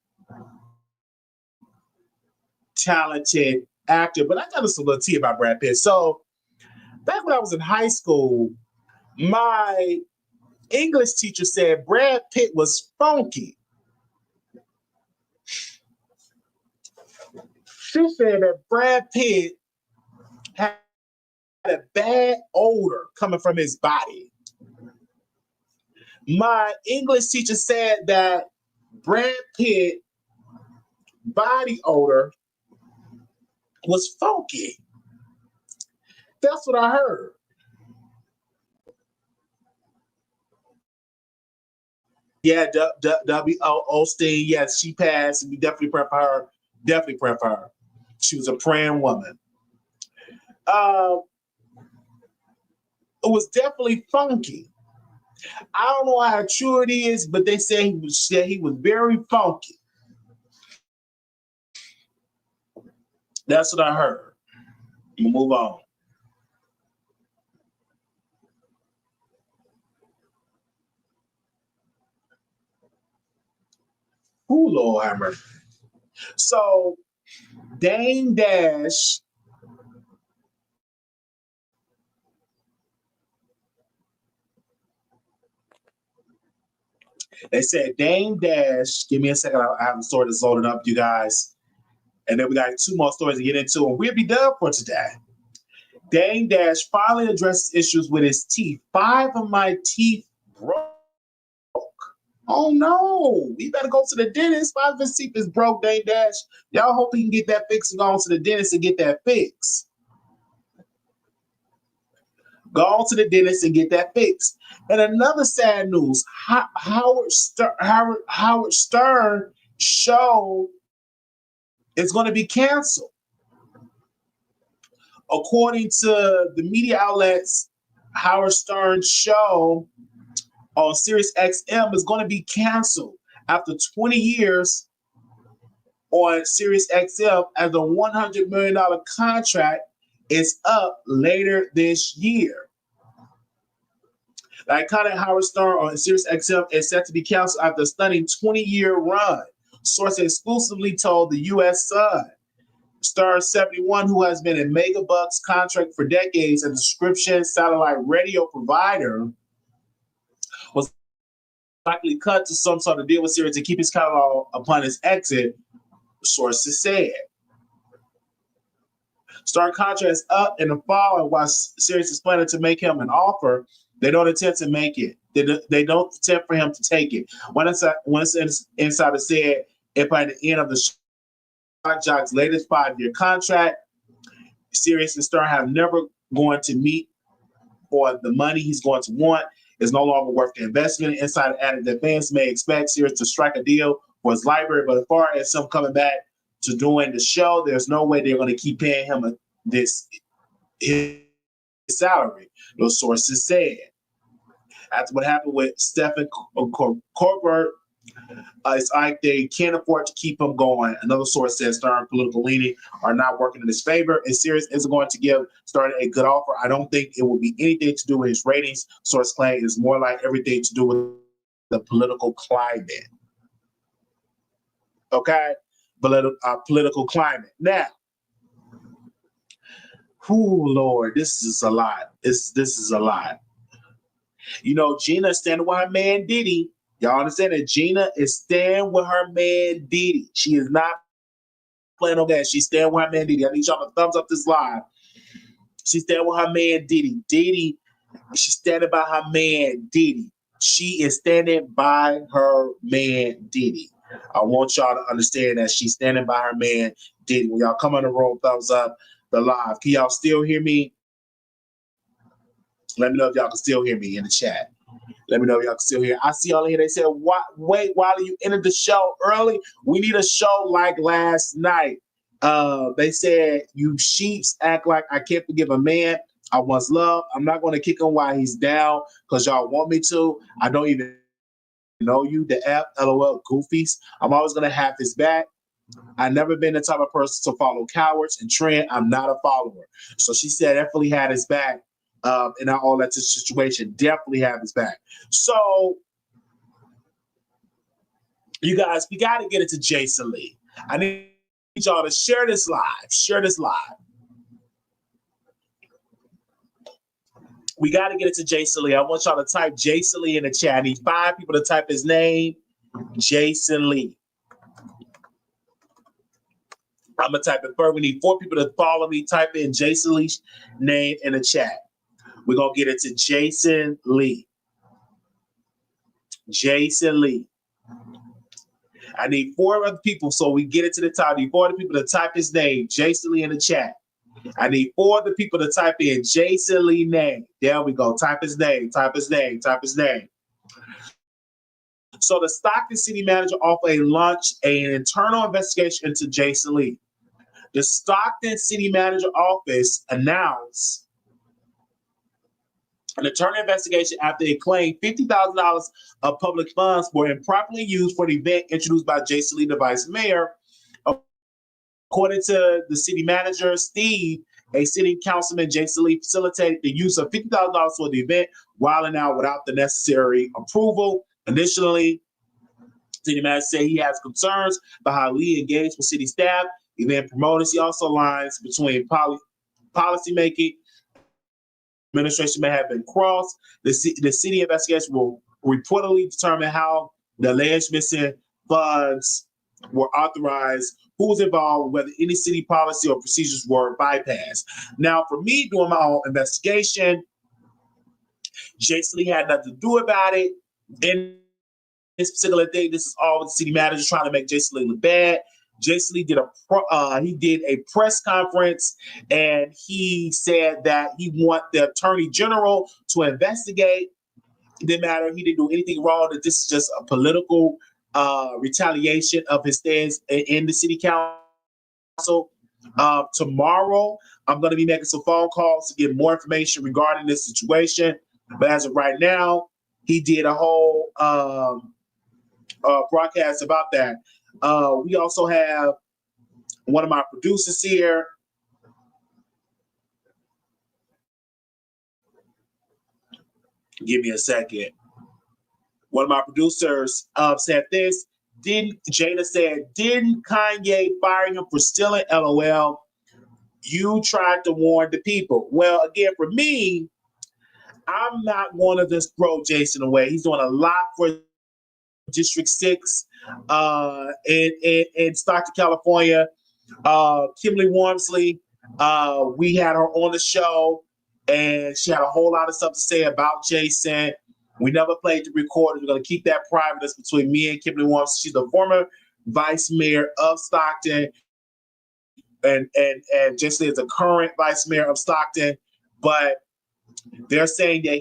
talented actor. But I got a little tea about Brad Pitt. So back when I was in high school, my English teacher said Brad Pitt was funky. She said that Brad Pitt had a bad odor coming from his body. My English teacher said that Brad Pitt body odor was funky. That's what I heard. Yeah, W.O. Osteen, yes, she passed. We definitely pray for her. Definitely pray for her. She was a praying woman. It was definitely funky. I don't know how true it is, but they say he was very funky. That's what I heard. We'll move on. Ooh, Lord have mercy. So Dame Dash, they said Dame Dash, give me a second, I have the story that's loaded up, you guys. And then we got 2 more stories to get into, and we'll be done for today. Dame Dash finally addresses issues with his teeth. 5 of my teeth broke. Oh no, we better go to the dentist. 5 of his teeth is broke, Dame Dash. Y'all hope he can get that fixed and go on to the dentist and get that fixed. Go on to the dentist and get that fixed. And another sad news, Howard Stern show is going to be canceled. According to the media outlets, Howard Stern's show on Sirius XM is going to be canceled after 20 years on Sirius XM, as a $100 million contract is up later this year. The iconic Howard Stern on Sirius XM is set to be canceled after a stunning 20-year run. Source exclusively told the U.S. Sun. Stern 71, who has been in megabucks contract for decades, a subscription satellite radio provider, was likely cut to some sort of deal with Sirius to keep his catalog upon his exit, sources said. Stern contract is up in the fall, and while Sirius is planning to make him an offer, they don't intend to make it. They don't intend for him to take it. One insider said, if by the end of the Shock Jock's latest 5-year contract, Sirius and Stern have never going to meet, or the money he's going to want is no longer worth the investment. Insider added that fans may expect Sirius to strike a deal for his library, but as far as him coming back to doing the show, there's no way they're going to keep paying him his salary, those sources said. After what happened with Stephen Colbert, it's like they can't afford to keep him going. Another source says Stern political leaning are not working in his favor, and Sirius isn't going to give Stern a good offer. I don't think it will be anything to do with his ratings. Source claim is more like everything to do with the political climate. Okay, political climate. Now, Lord, this is a lot. This is a lot. You know, Gina standing with her man Diddy. Y'all understand that Gina is standing with her man Diddy. She is not playing on that. She's standing with her man Diddy. I need y'all to thumbs up this live. She's standing with her man Diddy. She's standing by her man Diddy. She is standing by her man Diddy. I want y'all to understand that she's standing by her man Diddy. When y'all come on the roll, thumbs up the live. Can y'all still hear me? Let me know if y'all can still hear me in the chat. Let me know if y'all can still hear. I see y'all here. They said, wait, while you ended the show early, we need a show like last night. They said, you sheeps act like I can't forgive a man I once loved. I'm not going to kick him while he's down because y'all want me to. I don't even know you, the F, LOL, goofies. I'm always going to have his back. I've never been the type of person to follow cowards and trend. I'm not a follower. So she said, definitely had his back. In all that situation, definitely have his back. So, you guys, we got to get it to Jason Lee. I need y'all to share this live. Share this live. We got to get it to Jason Lee. I want y'all to type Jason Lee in the chat. I need 5 people to type his name, Jason Lee. I'm going to type it first. We need 4 people to follow me. Type in Jason Lee's name in the chat. We're going to get it to Jason Lee. Jason Lee. I need 4 other people so we get it to the top. I need 4 other people to type his name, Jason Lee, in the chat. I need 4 other people to type in Jason Lee name. There we go. Type his name, type his name, type his name. So the Stockton city manager launched an internal investigation into Jason Lee. The Stockton city manager office announced an internal investigation after it claimed $50,000 of public funds were improperly used for the event introduced by Jason Lee, the vice mayor, According to the city manager, Steve, a city councilman, Jason Lee, facilitated the use of $50,000 for the event, wilding out without the necessary approval. Additionally, city manager said he has concerns about how Lee engaged with city staff, event promoters. He also lines between policy making administration may have been crossed. The city investigation will reportedly determine how the alleged missing funds were authorized, who was involved, whether any city policy or procedures were bypassed. Now, for me doing my own investigation, Jason Lee had nothing to do about it. In this particular thing, this is all with the city manager trying to make Jason Lee look bad. Jason Lee did a press conference, and he said that he want the attorney general to investigate. It didn't matter. He didn't do anything wrong. That this is just a political retaliation of his stance in the city council. Tomorrow, I'm going to be making some phone calls to get more information regarding this situation. But as of right now, he did a whole broadcast about that. We also have one of my producers here. Give me a second. One of my producers said this. Jada said, didn't Kanye fire him for stealing? LOL. You tried to warn the people. Well, again, for me, I'm not going to just throw Jason away. He's doing a lot for District 6 in Stockton, California. Kimberly Wormsley, we had her on the show, and she had a whole lot of stuff to say about Jason. We never played the recording. We're going to keep that private. That's between me and Kimberly Wormsley. She's the former vice mayor of Stockton, and Jason is the current vice mayor of Stockton. But they're saying that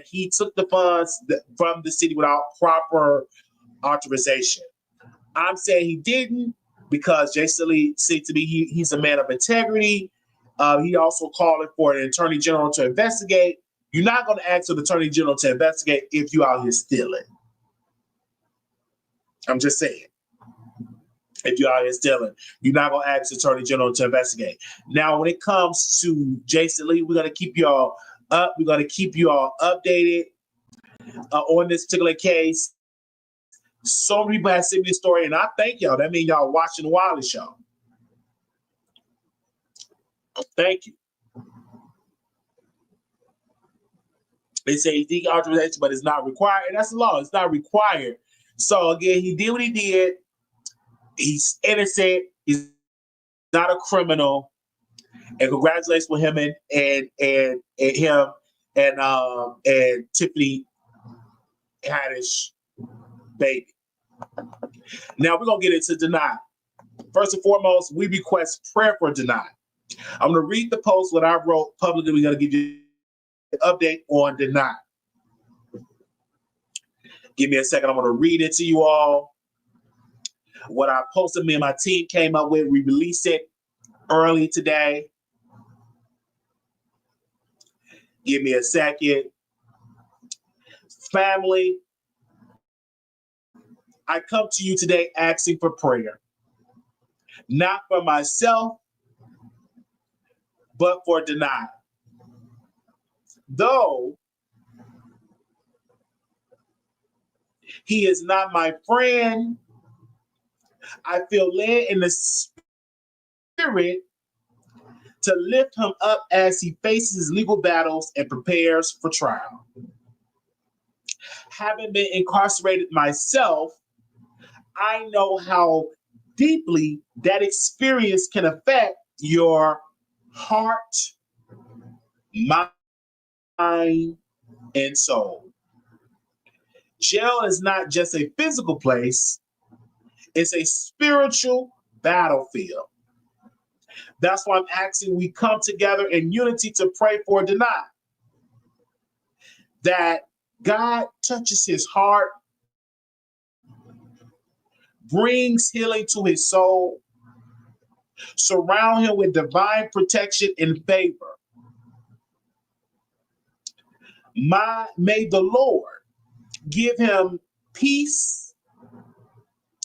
he took the funds from the city without proper authorization. I'm saying he didn't, because Jason Lee said to me he's a man of integrity. He also called for an attorney general to investigate. You're not going to ask the attorney general to investigate if you out here stealing. I'm just saying. If you're out here stealing, you're not going to ask the attorney general to investigate. Now, when it comes to Jason Lee, we're going to keep y'all up. We're going to keep you all updated on this particular case. So many people have seen this story, and I thank y'all. That means y'all watching the Wiley Show. Thank you. They say he authorization, but it's not required. And that's the law. It's not required. So again, he did what he did. He's innocent. He's not a criminal. And congratulations with him and him and Tiffany Haddish baby. Now we're gonna get into Deny. First and foremost, we request prayer for Deny. I'm gonna read the post what I wrote publicly. We're gonna give you an update on Deny. Give me a second. I'm gonna read it to you all. What I posted, me and my team came up with. We released it early today. Give me a second. Family, I come to you today asking for prayer, not for myself, but for Deny. Though he is not my friend, I feel led in the spirit to lift him up as he faces legal battles and prepares for trial. Having been incarcerated myself, I know how deeply that experience can affect your heart, mind, and soul. Jail is not just a physical place, it's a spiritual battlefield. That's why I'm asking we come together in unity to pray for Deny. That God touches his heart, brings healing to his soul, surround him with divine protection and favor. May the Lord give him peace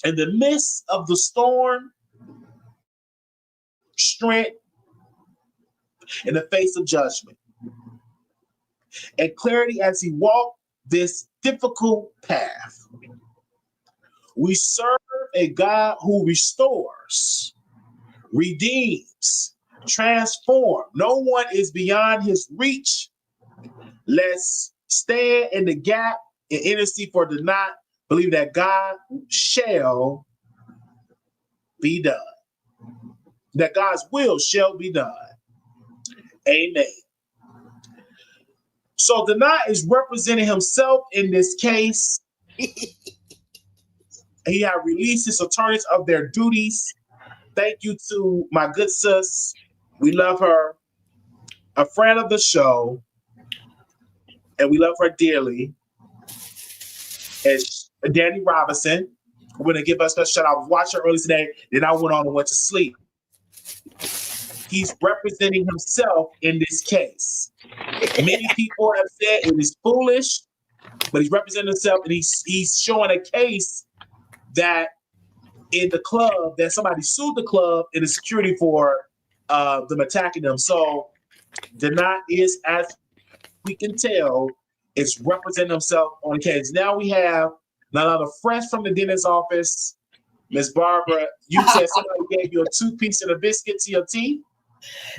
in the midst of the storm, strength in the face of judgment, and clarity as he walked this difficult path. We serve a God who restores, redeems, transforms. No one is beyond his reach. Let's stand in the gap and intercede for the not. Believe that God shall be done. That God's will shall be done. Amen. So Dana is representing himself in this case. He had released his attorneys of their duties. Thank you to my good sis. We love her. A friend of the show. And we love her dearly. And Danny Robinson. We're going to give us a shout out. I was watching early today. Then I went on and went to sleep. He's representing himself in this case. Many people have said it is foolish, but he's representing himself, and he's showing a case that in the club that somebody sued the club and the security for them attacking them. So Dana is, as we can tell, is representing himself on the case. Now we have none other fresh from the dentist's office, Miss Barbara. You said somebody gave you a toothpiece and a biscuit to your teeth?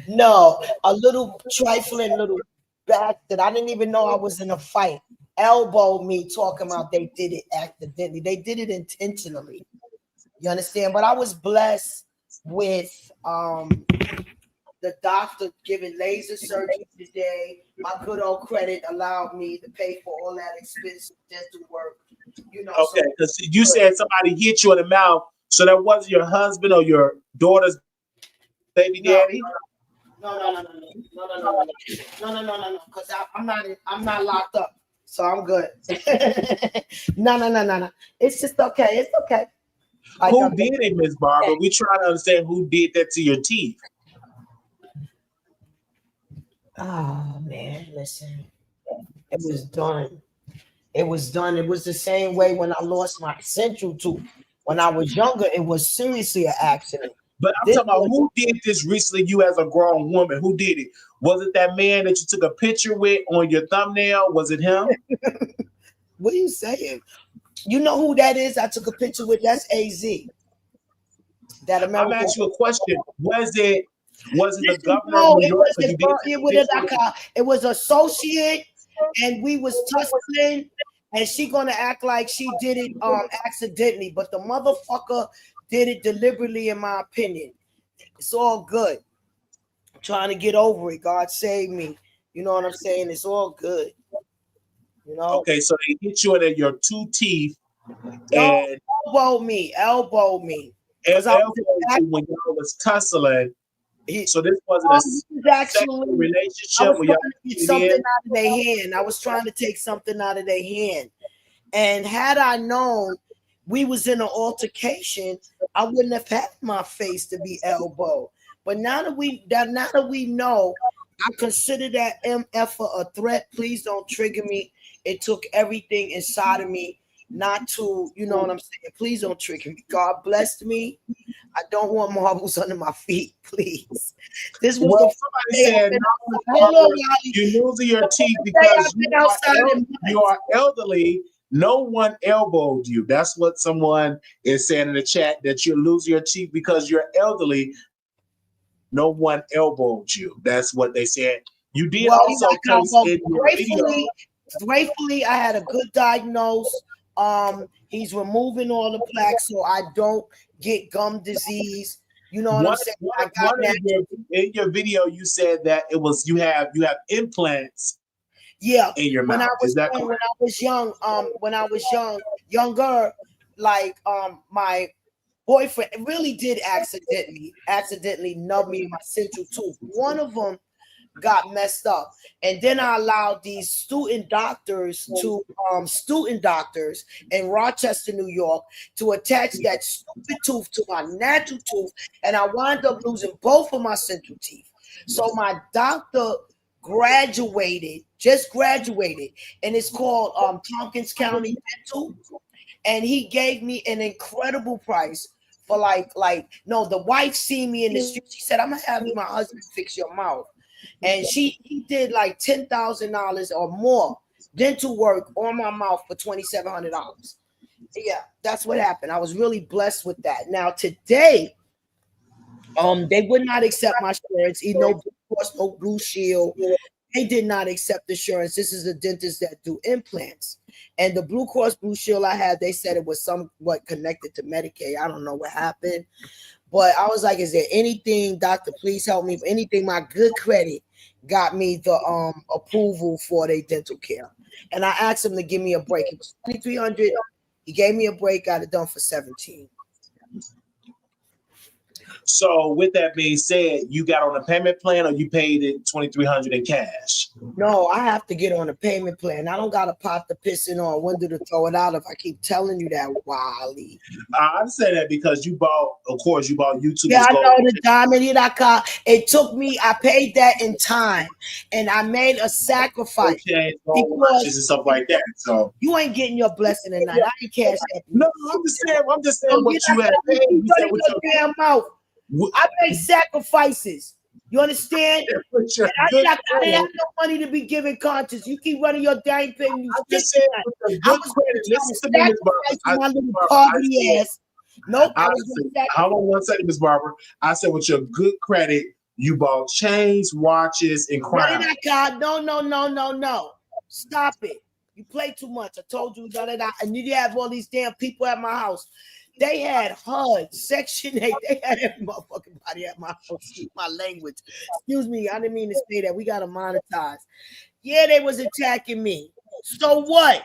No, a little trifling little back that I didn't even know I was in a fight. Elbowed me talking about they did it accidentally. They did it intentionally. You understand? But I was blessed with the doctor giving laser surgery today. My good old credit allowed me to pay for all that expensive dental work. You know. Okay, because you said somebody hit you in the mouth, so that wasn't your husband or your daughter's baby daddy? No. Because I'm not locked up. So I'm good. No. It's just okay. It's okay. Who did it, Miss Barbara? We try to understand who did that to your teeth. Oh man, listen. It was done. It was the same way when I lost my central tooth. When I was younger, it was seriously an accident. But I'm talking about who did this recently, you as a grown woman. Who did it? Was it that man that you took a picture with on your thumbnail? Was it him? What are you saying? You know who that is? I took a picture with. That's AZ. That American. I'm asking you a question. Was it the governor of New York? It was associate, and we was tussling, and she gonna act like she did it accidentally, but the motherfucker did it deliberately, in my opinion. It's all good. I'm trying to get over it. God save me. You know what I'm saying? It's all good. You know. Okay, so they hit you in your two teeth and elbow me. When y'all was tussling. So this wasn't a sexual relationship. I was trying to take something out of their hand. And had I known we was in an altercation, I wouldn't have had my face to be elbowed. But now that we know, I consider that MF a threat. Please don't trigger me. It took everything inside of me not to, you know what I'm saying? Please don't trigger me. God blessed me. I don't want marbles under my feet, please. This was somebody said you're losing your teeth because you are elderly. No one elbowed you. That's what someone is saying in the chat, that you're losing your teeth because you're elderly. No one elbowed you. That's what they said. You did also post in your video. Gratefully, I had a good diagnosis. He's removing all the plaques so I don't get gum disease. You know what I'm saying? In your video, you said that it was you have implants. Yeah, in your mouth. When I was younger, like my boyfriend really did accidentally nub me in my central tooth. One of them got messed up, and then I allowed these student doctors in Rochester, New York, to attach that stupid tooth to my natural tooth, and I wound up losing both of my central teeth. So my doctor just graduated, and it's called Tompkins County Dental, and he gave me an incredible price for like no, the wife seen me in the street. She said, I'm gonna have my husband fix your mouth. And he did like $10,000 or more dental work on my mouth for $2,700. Yeah, that's what happened. I was really blessed with that. Now today, they would not accept my insurance, no Blue Cross, no Blue Shield. They did not accept insurance. This is a dentist that do implants. And the Blue Cross Blue Shield I had, they said it was somewhat connected to Medicaid. I don't know what happened. But I was like, is there anything, doctor, please help me. Anything, my good credit got me the approval for their dental care. And I asked him to give me a break. It was $2,300. He gave me a break, got it done for $17. So with that being said, you got on a payment plan or you paid it $2,300 in cash? No, I have to get on a payment plan. I don't got a pot to piss in or a window to throw it out if I keep telling you that, Wally. I say that because you bought YouTube. Yeah, I know the diamond hit I got. It took me, I paid that in time and I made a sacrifice. Okay, because and stuff like that. So you ain't getting your blessing tonight. I ain't cash that. No, I'm just saying what you had paid. You said with your damn mouth. I make sacrifices. You understand? I have no money to be giving conscious. You keep running your dang thing. I'm just saying with good credit. Listen to me, Ms. Barbara. My little party ass. Nope. Hold on 1 second, Ms. Barbara. I said with your good credit, you bought chains, watches, and crowns. No. Stop it. You play too much. I told you that. And you have all these damn people at my house. They had HUD, Section 8. They had every motherfucking body at my house. Excuse my language. Excuse me. I didn't mean to say that. We got to monetize. Yeah, they was attacking me. So what?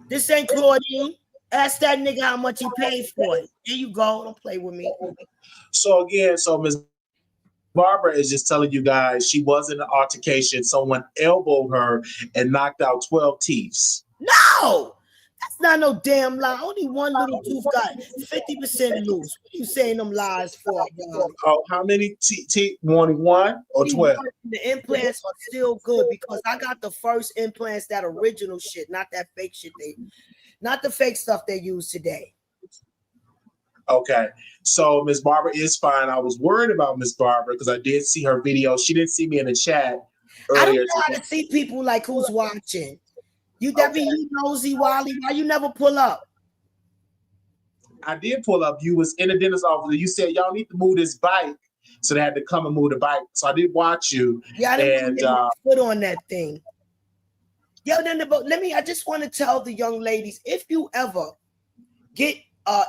This ain't Claudine. Ask that nigga how much he paid for it. There you go. Don't play with me. So again, Ms. Barbara is just telling you guys she was in an altercation. Someone elbowed her and knocked out 12 teeth. No! That's not no damn lie. Only one little tooth got 50% loose. What are you saying them lies for? Oh, how many teeth? Only one or 12? The implants are still good because I got the first implants, that original shit, not that fake shit not the fake stuff they use today. Okay, so Miss Barbara is fine. I was worried about Miss Barbara because I did see her video. She didn't see me in the chat earlier. I don't know how to see people like who's watching. You nosy Wally. Why you never pull up? I did pull up. You was in the dentist office. You said y'all need to move this bike, so they had to come and move the bike. So I did watch you. Yeah, I didn't get my foot on that thing. Yo, I just want to tell the young ladies, if you ever get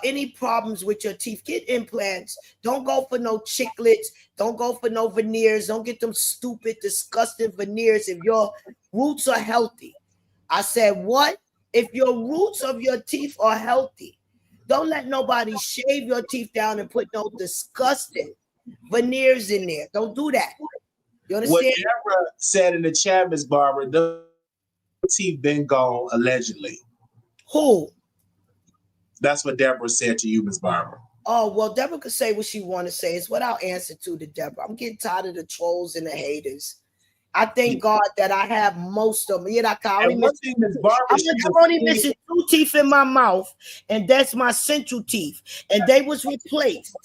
any problems with your teeth, get implants. Don't go for no chiclets. Don't go for no veneers. Don't get them stupid, disgusting veneers if your roots are healthy. I said, what? If your roots of your teeth are healthy, don't let nobody shave your teeth down and put no disgusting veneers in there. Don't do that. You understand? What Deborah said in the chat, Ms. Barbara, the teeth been gone allegedly. Who? That's what Deborah said to you, Ms. Barbara. Oh, well, Deborah could say what she want to say. It's what I'll answer to Deborah. I'm getting tired of the trolls and the haters. I thank God that I have most of them. Yeah, I'm only missing 2 teeth in my mouth, and that's my central teeth. And they was replaced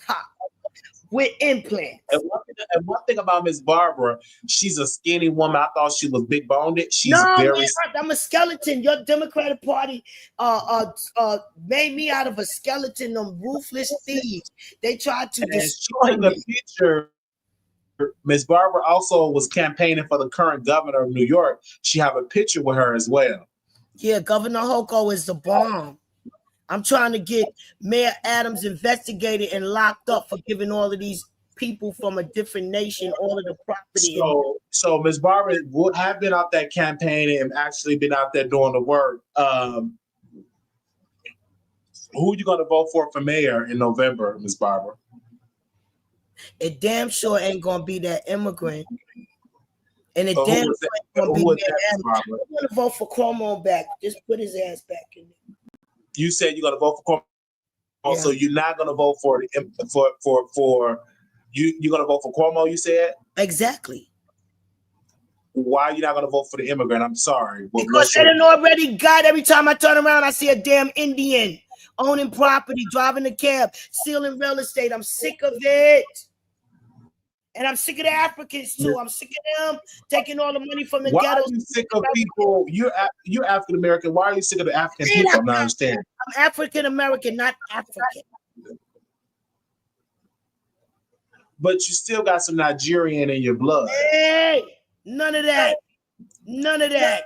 with implants. And one thing about Miss Barbara, she's a skinny woman. I thought she was big boned. I'm a skeleton. Your Democratic Party made me out of a skeleton. Them ruthless thieves. They tried to destroy the me. picture. Miss Barbara also was campaigning for the current governor of New York. She have a picture with her as well. Yeah, Governor Hogan is the bomb. I'm trying to get Mayor Adams investigated and locked up for giving all of these people from a different nation all of the property. So Miss Barbara would have been out there campaigning and actually been out there doing the work. Who are you going to vote for mayor in November, Miss Barbara? It damn sure ain't gonna be that immigrant, and it damn sure ain't gonna be that. I'm gonna vote for Cuomo back. Just put his ass back in there. You said you're gonna vote for Cuomo, yeah. So you're not gonna vote for you're gonna vote for Cuomo. You said exactly. Why are you not going to vote for the immigrant? I'm sorry. Because they done already got, every time I turn around, I see a damn Indian owning property, driving a cab, stealing real estate. I'm sick of it. And I'm sick of the Africans too. I'm sick of them taking all the money from the ghettos. Why are you sick of people? You're African American. Why are you sick of the African people? I'm not understanding. I'm African American, not African. But you still got some Nigerian in your blood. Hey, none of that. None of that.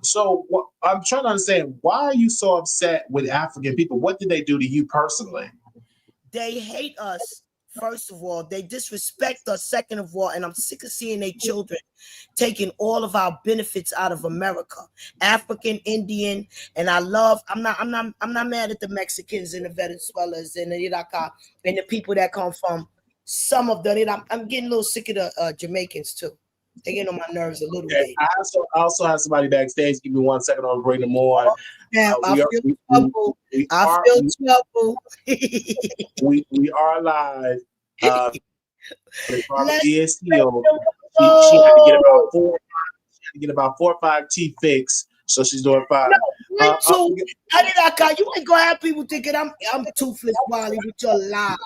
So I'm trying to understand, why are you so upset with African people? What did they do to you personally? They hate us. First of all, they disrespect us. Second of all, and I'm sick of seeing their children taking all of our benefits out of America. African, Indian, and I'm not mad at the Mexicans and the Venezuelans and the Iraq and the people that come from some of them. I'm getting a little sick of the Jamaicans too. They get on my nerves a little bit. I also have somebody backstage. Give me 1 second. I'll bring them on. Yeah, I feel trouble. We are live. She had to get about 4 or 5 teeth fixed, so she's doing fine. No, you ain't gonna have people thinking I'm toothless, Wally, with your lies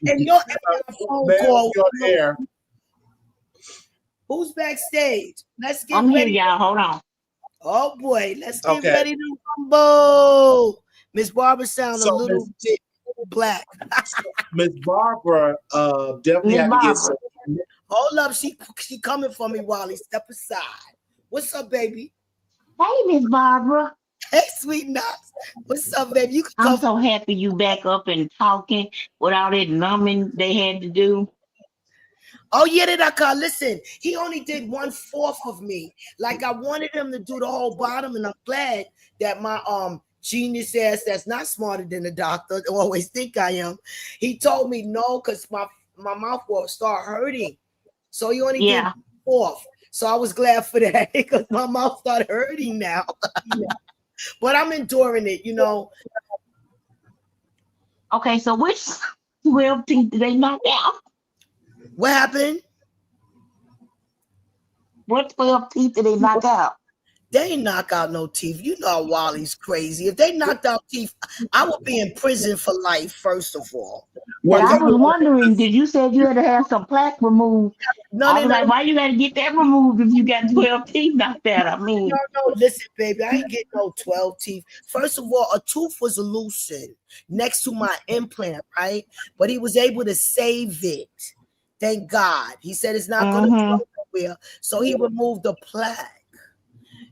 and your phone call. Your Who's backstage? Let's get ready. I'm here, y'all. Hold on. Oh boy, let's get ready to rumble. Miss Barbara sounds a little bit black. Miss Barbara definitely had to get some. Hold up, she coming for me, Wally. Step aside. What's up, baby? Hey, Miss Barbara. Hey, sweet nuts. What's up, baby? I'm so happy you back up and talking with all that numbing they had to do. Oh yeah, listen, he only did 1/4 of me. Like I wanted him to do the whole bottom, and I'm glad that my genius ass that's not smarter than the doctor, always think I am. He told me no, because my mouth will start hurting. So he only did 1/4. So I was glad for that because my mouth started hurting now. But I'm enduring it, you know. Okay, so which 12 teeth did they knock out? What happened? What 12 teeth did they knock out? They ain't knock out no teeth. You know Wally's crazy. If they knocked out teeth, I would be in prison for life, first of all. Well, I was wondering, did you say you had to have some plaque removed? I was like, why you got to get that removed if you got 12 teeth knocked out? I mean. No, listen, baby, I ain't getting no 12 teeth. First of all, a tooth was loosened next to my implant, right? But he was able to save it. Thank God. He said it's not going to go nowhere. So he removed the plaque.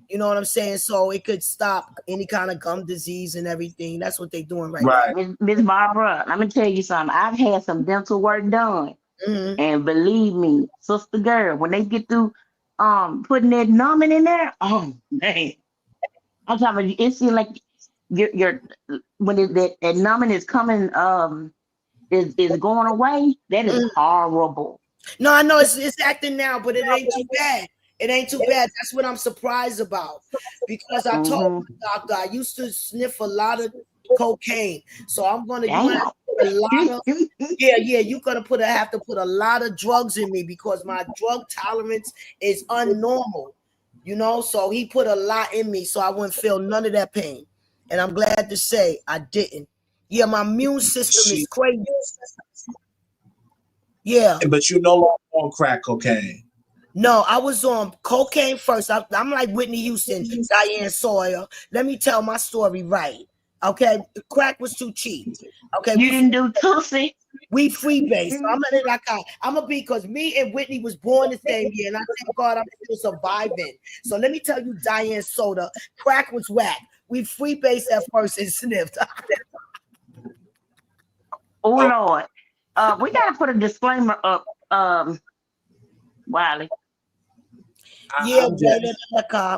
You know what I'm saying? So it could stop any kind of gum disease and everything. That's what they're doing right now. Miss Barbara, let me tell you something. I've had some dental work done. And believe me, sister girl, when they get through putting that numbing in there, oh man. I'm talking about, it seems like your when that numbing is coming is going away. That is horrible. No, I know it's acting now, but it ain't too bad. It ain't too bad. That's what I'm surprised about. Because I told the doctor I used to sniff a lot of cocaine. So I'm gonna put a lot of you're gonna have to put a lot of drugs in me because my drug tolerance is unnormal. You know, so he put a lot in me so I wouldn't feel none of that pain. And I'm glad to say I didn't. Yeah, my immune system is crazy. Yeah. But you're no longer on crack cocaine. No, I was on cocaine first. I'm like Whitney Houston, Diane Sawyer. Let me tell my story right. Okay, crack was too cheap. Okay, you didn't do Tootsie. We freebase. So I'm gonna be because me and Whitney was born the same year, and I thank God I'm still surviving. So let me tell you, Diane Soda, crack was whack. We freebase at first and sniffed. Oh Lord, we gotta put a disclaimer up, Wiley. Yeah,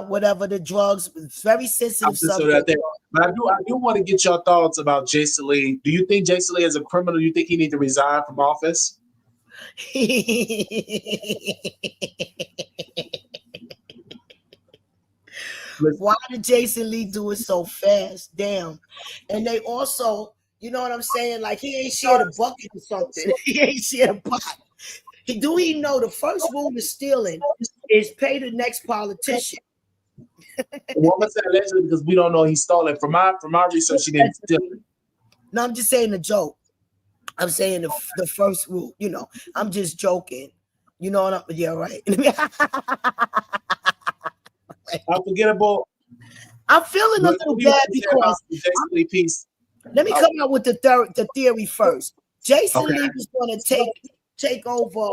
whatever the drugs, it's very sensitive subject. But I do want to get your thoughts about Jason Lee. Do you think Jason Lee is a criminal? Do you think he needs to resign from office? Why did Jason Lee do it so fast? Damn. And they also, you know what I'm saying? Like he ain't shared a bucket or something. He ain't shared a pot. Do he know the first rule is stealing is pay the next politician. Well, I'm gonna say allegedly because we don't know he stole it. From my research, he didn't steal it. No, I'm just saying a joke. I'm saying the first rule. You know, I'm just joking. You know what I'm? Yeah, right. Unforgettable. I'm feeling a little bad because piece. Let me come out with the theory first. Jason Okay. Lee was going to take over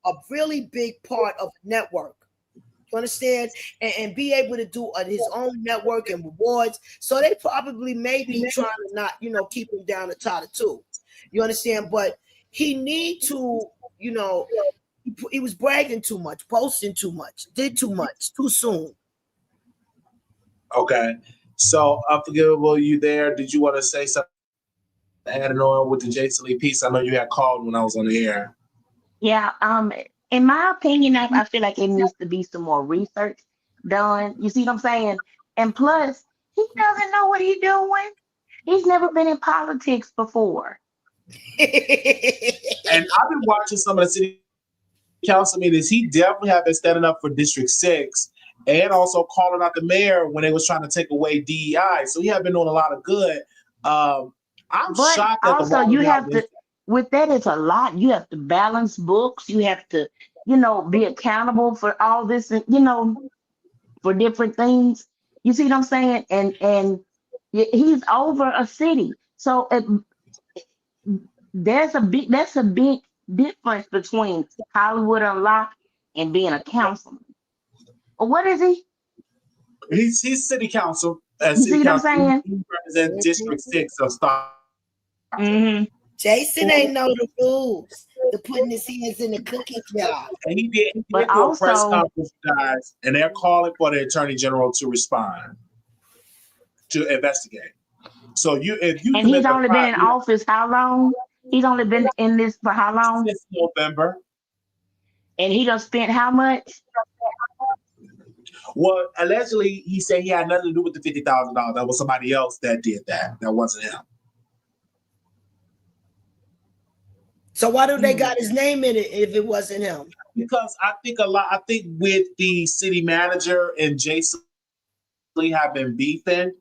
a really big part of the network. You understand? And be able to do his own network and rewards. So they probably maybe trying to not, keep him down to tie the two. You understand? But he need to, he was bragging too much, posting too much, did too much, too soon. Okay. So Unforgivable, you there? Did you want to say something? Adding on with the Jason Lee piece? I know you had called when I was on the air. Yeah. In my opinion, I feel like it needs to be some more research done. You see what I'm saying? And plus, he doesn't know what he's doing. He's never been in politics before. And I've been watching some of the city council meetings. He definitely have been standing up for District 6 and also calling out the mayor when they was trying to take away DEI. So he had been doing a lot of good. I'm shocked that also you have to, with that, it's a lot. You have to balance books. You have to, be accountable for all this, and for different things. You see what I'm saying? And he's over a city. So that's a big difference between Hollywood Unlocked and being a councilman. What is he? He's city council. You see what I'm saying? He represents District 6 of Star. Mm-hmm. Jason ain't know the rules. The putting his hands in the cookie jar. And he did But do a also, press conference, guys, and they're calling for the Attorney General to respond, to investigate. So if you and he's only been in office how long? He's only been in this for how long? Since November. And he done spent how much? Well, allegedly, he said he had nothing to do with the $50,000. That was somebody else that did that. That wasn't him. So why do they got his name in it if it wasn't him? Because I think with the city manager and Jason Lee have been beefing.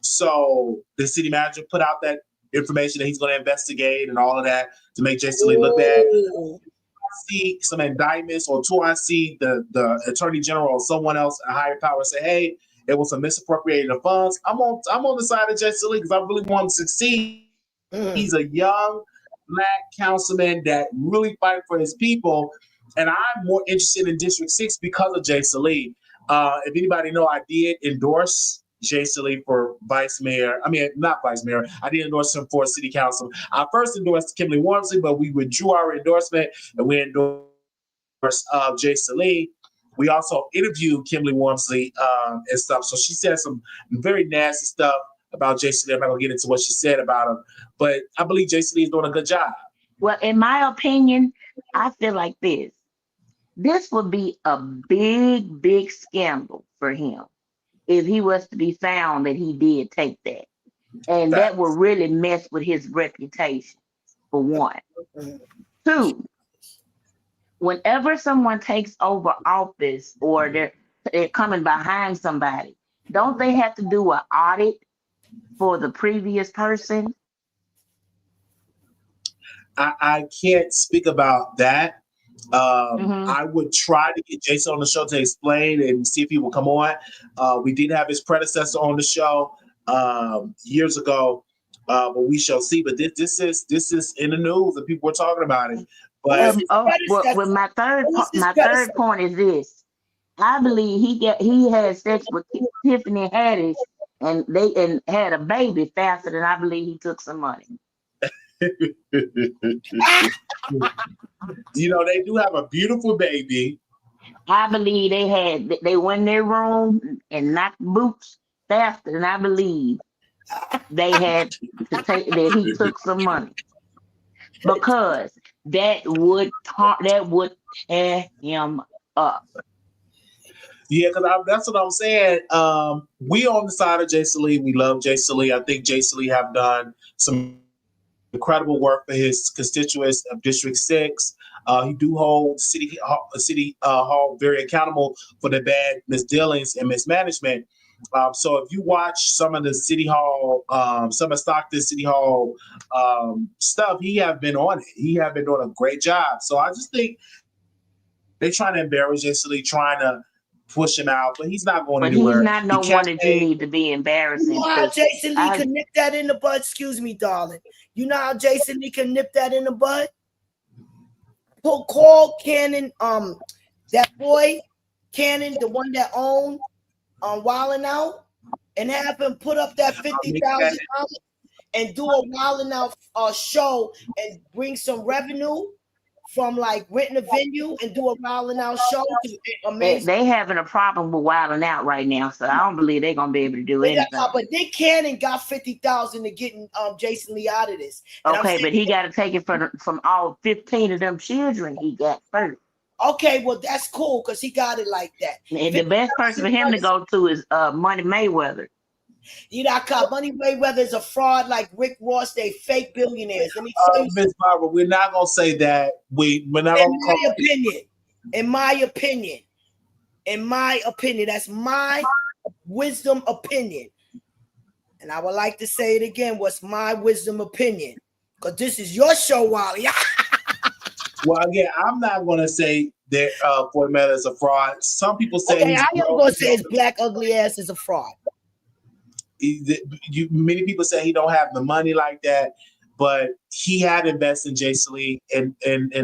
So the city manager put out that information that he's going to investigate and all of that to make Jason Lee look bad. I see some indictments, or I see the attorney general or someone else, a higher power, say, "Hey, it was a misappropriating of funds." I'm on the side of Jason Lee because I really want him to succeed. He's a young Black councilman that really fight for his people, and I'm more interested in District 6 because of Jason Lee. If anybody know, I did endorse Jason Lee for vice mayor. I mean, not vice mayor. I did endorse him for city council. I first endorsed Kimberly Wormsley, but we withdrew our endorsement and we endorsed Jason Lee. We also interviewed Kimberly Wormsley and stuff. So she said some very nasty stuff about Jason Lee. I'm not going to get into what she said about him, but I believe Jason Lee is doing a good job. Well, in my opinion, I feel like this would be a big, big scandal for him if he was to be found that he did take that. And that would really mess with his reputation, for one. Two, whenever someone takes over office or they're coming behind somebody, don't they have to do an audit for the previous person? I can't speak about that. I would try to get Jason on the show to explain and see if he will come on. We did have his predecessor on the show years ago, but we shall see. But this is in the news and people are talking about it. But my third point is this: I believe he had sex with Tiffany Haddish and they had a baby faster than I believe he took some money. They do have a beautiful baby. I believe they went in their room and knocked boots faster than I believe they had to take that he took some money, because that would tear him up. Yeah, because that's what I'm saying. We on the side of Jason Lee. We love Jason Lee. I think Jason Lee have done some incredible work for his constituents of District 6. He do hold city hall very accountable for the bad misdealings and mismanagement. So if you watch some of the city hall, some of Stockton city hall stuff, he have been on it. He have been doing a great job. So I just think they're trying to embarrass Jason Lee, trying to push him out, but he's not going But anywhere. he's not no one that you need to be embarrassing. You know how Jason Lee can nip that in the bud? Excuse me, darling. You know how Jason Lee can nip that in the bud? Call Cannon, that boy Cannon, the one that owned Wildin' Out, and have him put up that $50,000 and do a Wildin' Out show and bring some revenue from like renting a venue and do a Wildin' Out show. They having a problem with Wildin' Out right now, so I don't believe they're gonna be able to do anything. But Nick Cannon got $50,000 to getting Jason Lee out of this. And okay, but he got to take it from all 15 of them children he got first. Okay, well that's cool because he got it like that. And the best person for him to go to is Money Mayweather. You know, Money Mayweather is a fraud like Rick Ross. They fake billionaires. Let me tell you, Ms. Barbara, we're not gonna say that. We're not gonna. In my opinion, that's my wisdom opinion, and I would like to say it again. What's my wisdom opinion? Because this is your show, Wally. Well, again, I'm not gonna say that Floyd Mayweather is a fraud. Some people say. Okay, I am gonna say his black ugly ass is a fraud. Many people say he don't have the money like that, but he had invested in Jason Lee in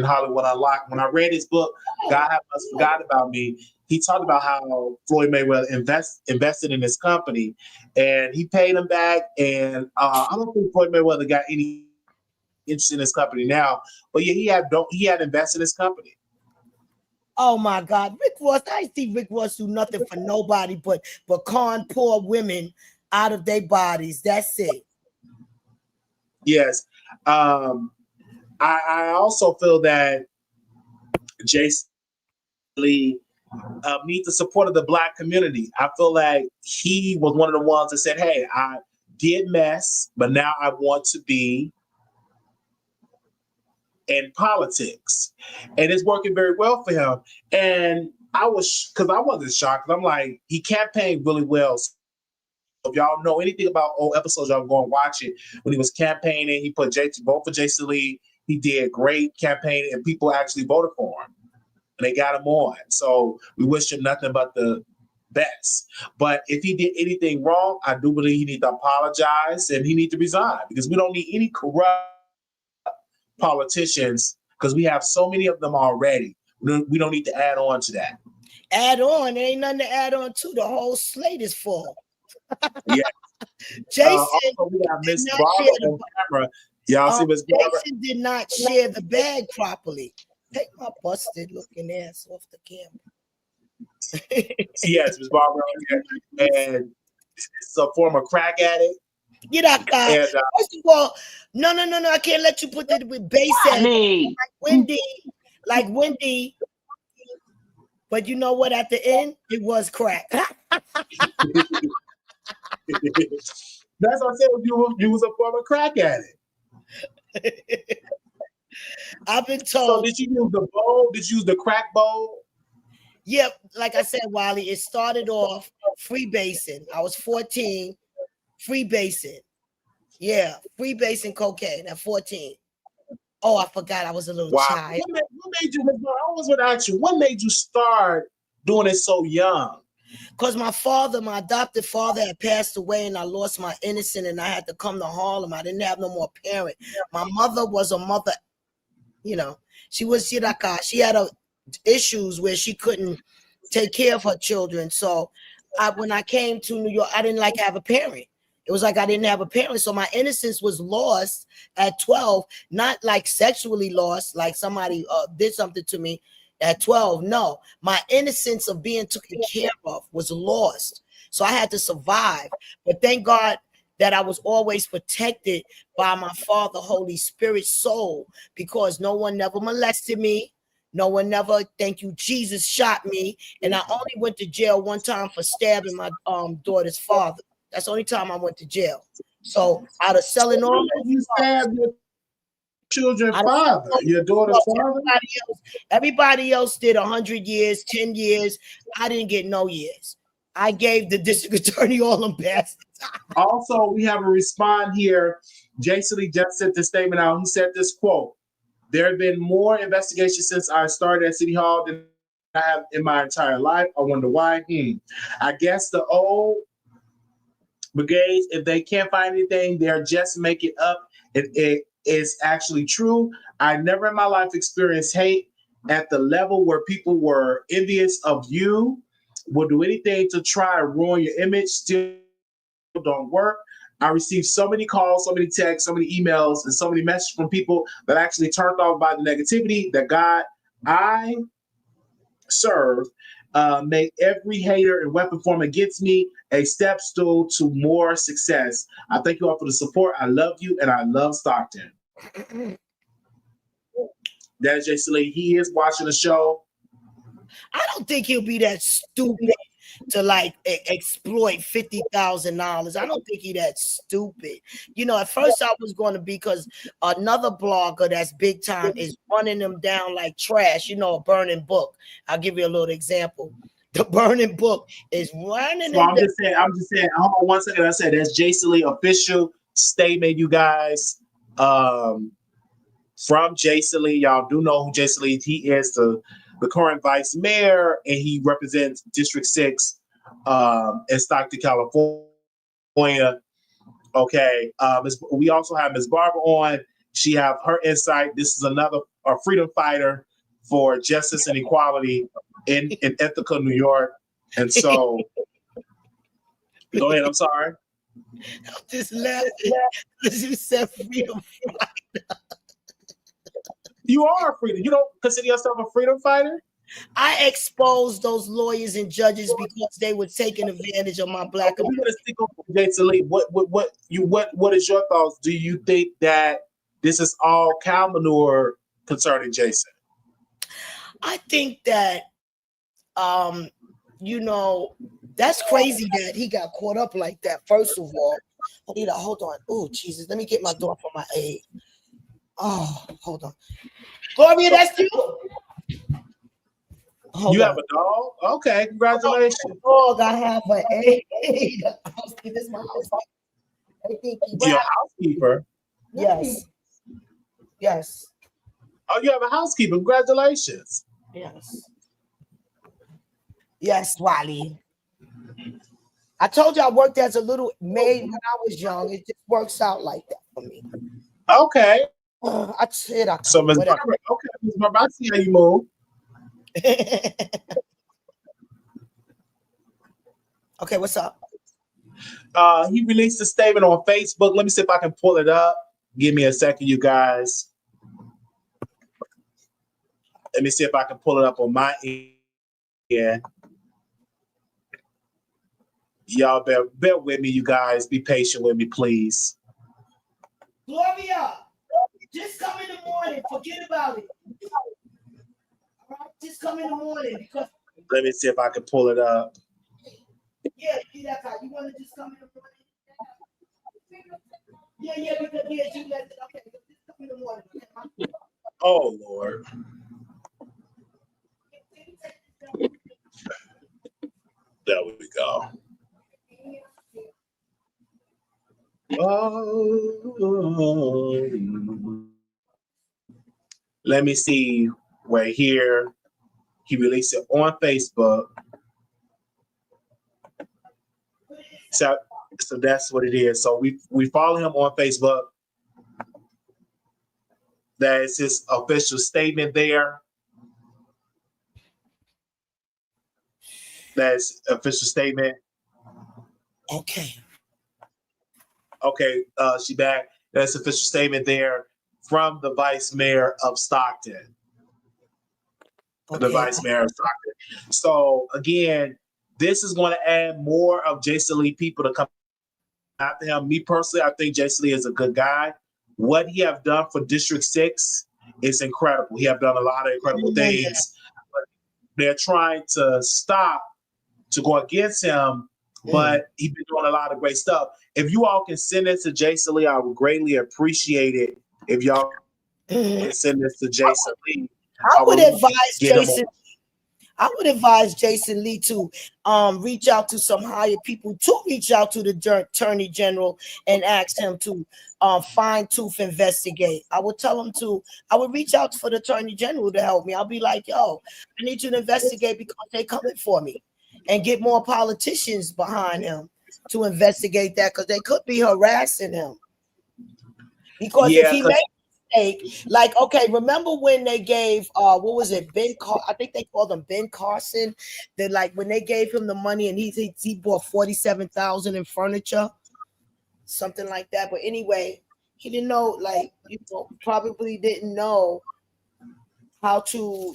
Hollywood Unlocked. When I read his book, God Have Us Forgot About Me, he talked about how Floyd Mayweather invested in his company, and he paid him back. And I don't think Floyd Mayweather got any interest in his company now, but yeah, he had invested in his company. Oh my God, Rick Ross! I see Rick Ross do nothing for nobody but con poor women out of their bodies. That's it. Yes. I also feel that Jason Lee needs the support of the Black community. I feel like he was one of the ones that said, hey, I did mess, but now I want to be in politics. And it's working very well for him. And I wasn't shocked. I'm like, he campaigned really well. If y'all know anything about old episodes, y'all go and watch it. When he was campaigning, he put vote for Jason Lee. He did great campaigning, and people actually voted for him, and they got him on. So we wish him nothing but the best. But if he did anything wrong, I do believe he needs to apologize and he needs to resign, because we don't need any corrupt politicians, because we have so many of them already. We don't need to add on to that. Add on? There ain't nothing to add on to. The whole slate is full. Yeah. Jason also, we have Miss Barbara on camera. Y'all see Miss Barbara? Jason did not share the bag properly. Take my busted looking ass off the camera. Yes, Miss Barbara, and it's a former crack addict. Get out, guy. First of all, no. I can't let you put that with bass at like Wendy. But you know what? At the end, it was crack. That's what I said. You was a former crack addict. I've been told. So did you use the bowl? Did you use the crack bowl? Yeah, like I said, Wally, it started off freebasing. I was 14, freebasing. Yeah, freebasing cocaine at 14. Oh, I forgot I was a little child. What made you? I always want to ask you, what made you start doing it so young? Because my adopted father had passed away, and I lost my innocence, and I had to come to Harlem. I didn't have no more parent. My mother was a mother, she was Shiraka. She had issues where she couldn't take care of her children. So when I came to New York, I didn't like to have a parent. It was like I didn't have a parent. So my innocence was lost at 12, not like sexually lost, like somebody did something to me at 12. No, my innocence of being taken care of was lost. So I had to survive. But thank God that I was always protected by my Father, Holy Spirit, soul, because no one never molested me. No one never, thank you, Jesus, shot me. And I only went to jail one time for stabbing my daughter's father. That's the only time I went to jail. So out of selling all, you stabbed children father, your daughter's father. Everybody else did 100 years, 10 years. I didn't get no years. I gave the district attorney all them bastards. Also, we have a response here. Jason Lee just sent this statement out. He said this quote: "There have been more investigations since I started at City Hall than I have in my entire life. I wonder why. I guess the old brigades, if they can't find anything, they're just making up. It is actually true. I never in my life experienced hate at the level where people were envious of you, will do anything to try and ruin your image. Still don't work. I received so many calls, so many texts, so many emails, and so many messages from people that actually turned off by the negativity that God I serve made every hater and weapon form against me a step stool to more success. I thank you all for the support. I love you, and I love Stockton." That's Jason Lee. He is watching the show. I don't think he'll be that stupid to like exploit $50,000. I don't think he that stupid. You know, at first I was going to be, because another blogger that's big time is running them down like trash. You know, a burning book. I'll give you a little example. The burning book is running. So I'm just saying. Hold on 1 second. I said that's Jason Lee official statement, you guys. From Jason Lee, y'all do know who Jason Lee is. He is the current vice mayor, and he represents District 6 in Stockton, California. Okay. We also have Ms. Barbara on. She have her insight. This is another freedom fighter for justice and equality in Ithaca, New York. And so, go ahead. I'm sorry. I'm just laughing because you said freedom fighter. You are a freedom. You don't consider yourself a freedom fighter? I exposed those lawyers and judges because they were taking advantage of my black. We're gonna stick on Jason Lee. What is your thoughts? Do you think that this is all cow manure concerning Jason? I think that you know, that's crazy that he got caught up like that. First of all, Anita, hold on. Oh, Jesus, let me get my door for my aid. Oh, hold on. Gloria, that's you. You have a dog? Okay, congratulations. Dog, I have an aid. This is my housekeeper. Your housekeeper? Yes. Yes. Oh, you have a housekeeper. Congratulations. Yes. Yes, Wally. I told you I worked as a little maid when I was young. It just works out like that for me. Okay. I said I so Ms. Barbara, okay, Ms. Barbara, I see how you move. Okay, what's up? He released a statement on Facebook. Let me see if I can pull it up. Give me a second, you guys. Let me see if I can pull it up on my end. Y'all bear with me, you guys. Be patient with me, please. Gloria, just come in the morning. Forget about it. All right? Just come in the morning because. Let me see if I can pull it up. Yeah, that's how you want to just come in the morning. Yeah, because you let it. Okay, just come in the morning. Oh Lord. There we go. Oh. Let me see right here. He released it on Facebook. So that's what it is. So we follow him on Facebook. That is his official statement there. That's official statement. Okay. Okay, she back. That's official statement there from the vice mayor of Stockton. Okay. The vice mayor of Stockton. So again, this is going to add more of Jason Lee people to come after him. Me personally, I think Jason Lee is a good guy. What he have done for District 6 is incredible. He have done a lot of incredible things. But they're trying to stop to go against him, but he's been doing a lot of great stuff. If you all can send it to Jason Lee, I would greatly appreciate it if y'all and send this to Jason Lee. I would advise Jason Lee to reach out to some higher people, to reach out to the Attorney General and ask him to fine tooth investigate. I would reach out for the Attorney General to help me. I'll be like, yo, I need you to investigate because they're coming for me, and get more politicians behind him to investigate that, because they could be harassing him. Because if he made like, okay, remember when they gave what was it, I think they called him Ben Carson, that like when they gave him the money and he bought 47,000 in furniture, something like that. But anyway, he didn't know, like, probably didn't know how to,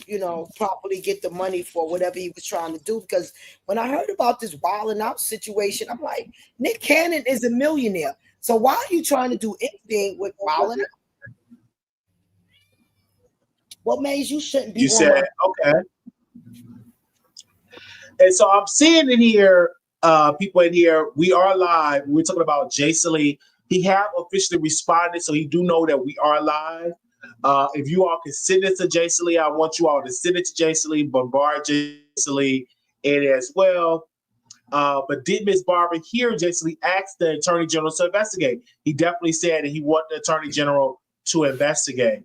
properly get the money for whatever he was trying to do. Because when I heard about this Wildin' Out situation, I'm like, Nick Cannon is a millionaire, so why are you trying to do anything with Wildin' Out? What made you shouldn't be? You said okay. And so I'm seeing in here, people in here, we are live. We're talking about Jason Lee. He have officially responded, so he do know that we are live. If you all can send it to Jason Lee, I want you all to send it to Jason Lee, bombard Jason Lee, and as well. But did Ms. Barber hear Jason Lee ask the Attorney General to investigate? He definitely said that he wanted the Attorney General to investigate.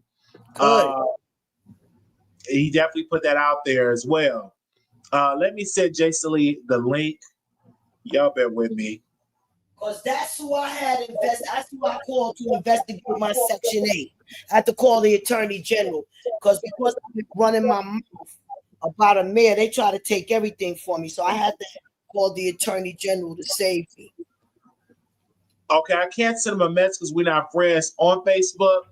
He definitely put that out there as well. Let me send Jason Lee the link. Y'all bear with me. Because that's who I had that's who I called to investigate my Section 8. I had to call the Attorney General. Because I've been running my mouth about a mayor, they try to take everything for me. So I had to call the Attorney General to save me. Okay, I can't send him a message because we're not friends on Facebook.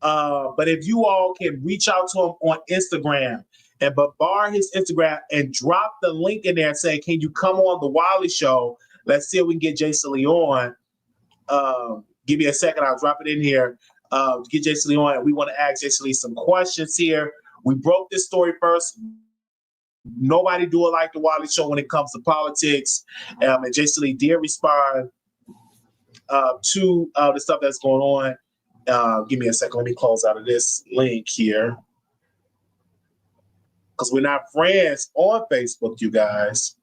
But if you all can reach out to him on Instagram and bombard his Instagram and drop the link in there and say, can you come on the Wiley Show? Let's see if we can get Jason Lee on. Give me a second. I'll drop it in here. Get Jason Lee on. And we want to ask Jason Lee some questions here. We broke this story first. Nobody do it like the Wiley Show when it comes to politics. And Jason Lee did respond to the stuff that's going on. Give me a second. Let me close out of this link here. Because we're not friends on Facebook, you guys.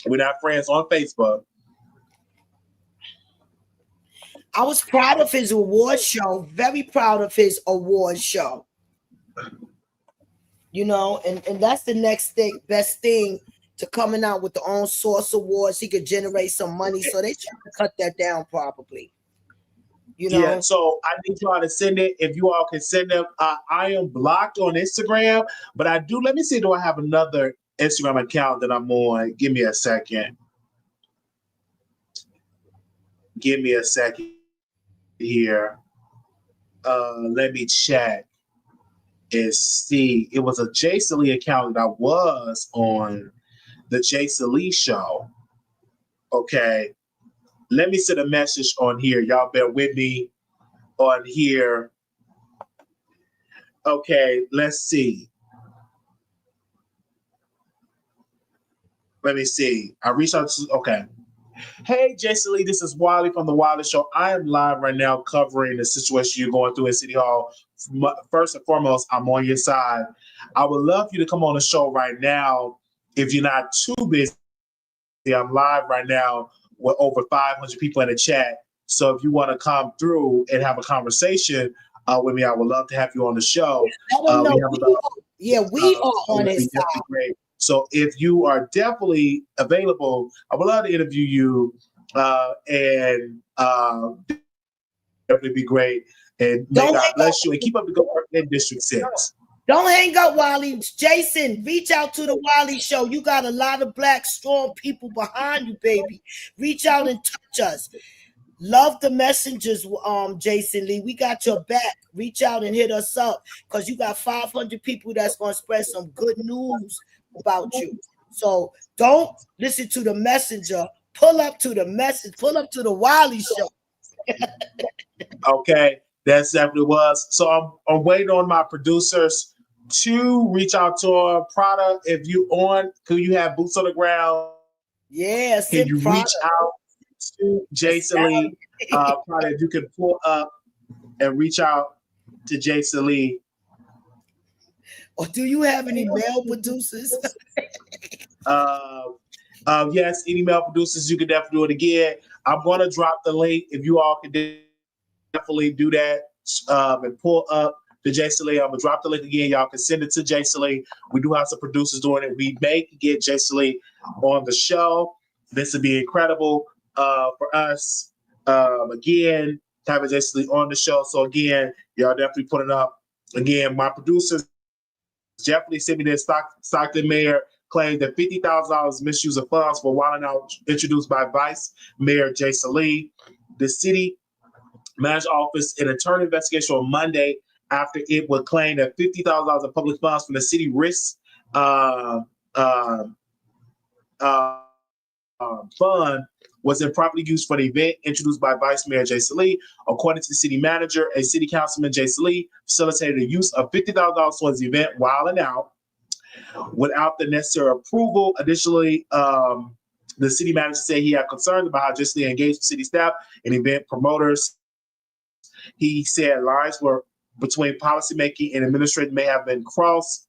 We're not friends on Facebook. I was proud of his award show. Very proud of his award show. And that's the next best thing to coming out with the own source awards. He could generate some money, so they try to cut that down probably. Yeah, so I need y'all to send it. If you all can send them, I am blocked on Instagram, but I do. Let me see. Do I have another Instagram account that I'm on? Give me a second. Give me a second here. Let me check and see. It was a Jason Lee account that I was on the Jason Lee Show. Okay. Let me send a message on here. Y'all bear with me on here. Okay, let's see. Let me see. I reached out to, okay. Hey, Jason Lee, this is Wiley from The Wiley Show. I am live right now covering the situation you're going through in City Hall. First and foremost, I'm on your side. I would love for you to come on the show right now if you're not too busy. I'm live right now with over 500 people in the chat. So if you want to come through and have a conversation with me, I would love to have you on the show. We are on his side. Great. So if you are definitely available, I would love to interview you and definitely be great. And may God bless you and keep up the good work in District 6. Don't hang up, Wiley. Jason, reach out to the Wiley Show. You got a lot of black, strong people behind you, baby. Reach out and touch us. Love the messengers, Jason Lee. We got your back. Reach out and hit us up because you got 500 people that's going to spread some good news about you. So don't listen to the messenger. Pull up to the message. Pull up to the Wiley Show. Okay, that's definitely was. So I'm waiting on my producers Two, reach out to our product. If you on, could you have boots on the ground? Yeah, Can you reach out to Jason Lee? Product you can pull up and reach out to Jason Lee. Or do you have any male producers? Yes, any male producers, you can definitely do it again. I'm going to drop the link if you all can definitely do that and pull up the Jason Lee. I'm going to drop the link again. Y'all can send it to Jason Lee. We do have some producers doing it. We may get Jason Lee on the show. This would be incredible for us. Again, having Jason Lee on the show. So again, y'all definitely putting up. Again, my producers definitely sent me this. Stockton Mayor claimed that $50,000 misuse of funds for wilding out introduced by Vice Mayor Jason Lee. The city manager's office an internal investigation on Monday after it would claim that $50,000 of public funds from the city risk fund was improperly used for the event introduced by Vice Mayor Jason Lee. According to the city manager, a city councilman, Jason Lee, facilitated the use of $50,000 towards the event wilding out without the necessary approval. Additionally, the city manager said he had concerns about how Jason Lee engaged with city staff and event promoters. He said lines were between policymaking and administration may have been crossed.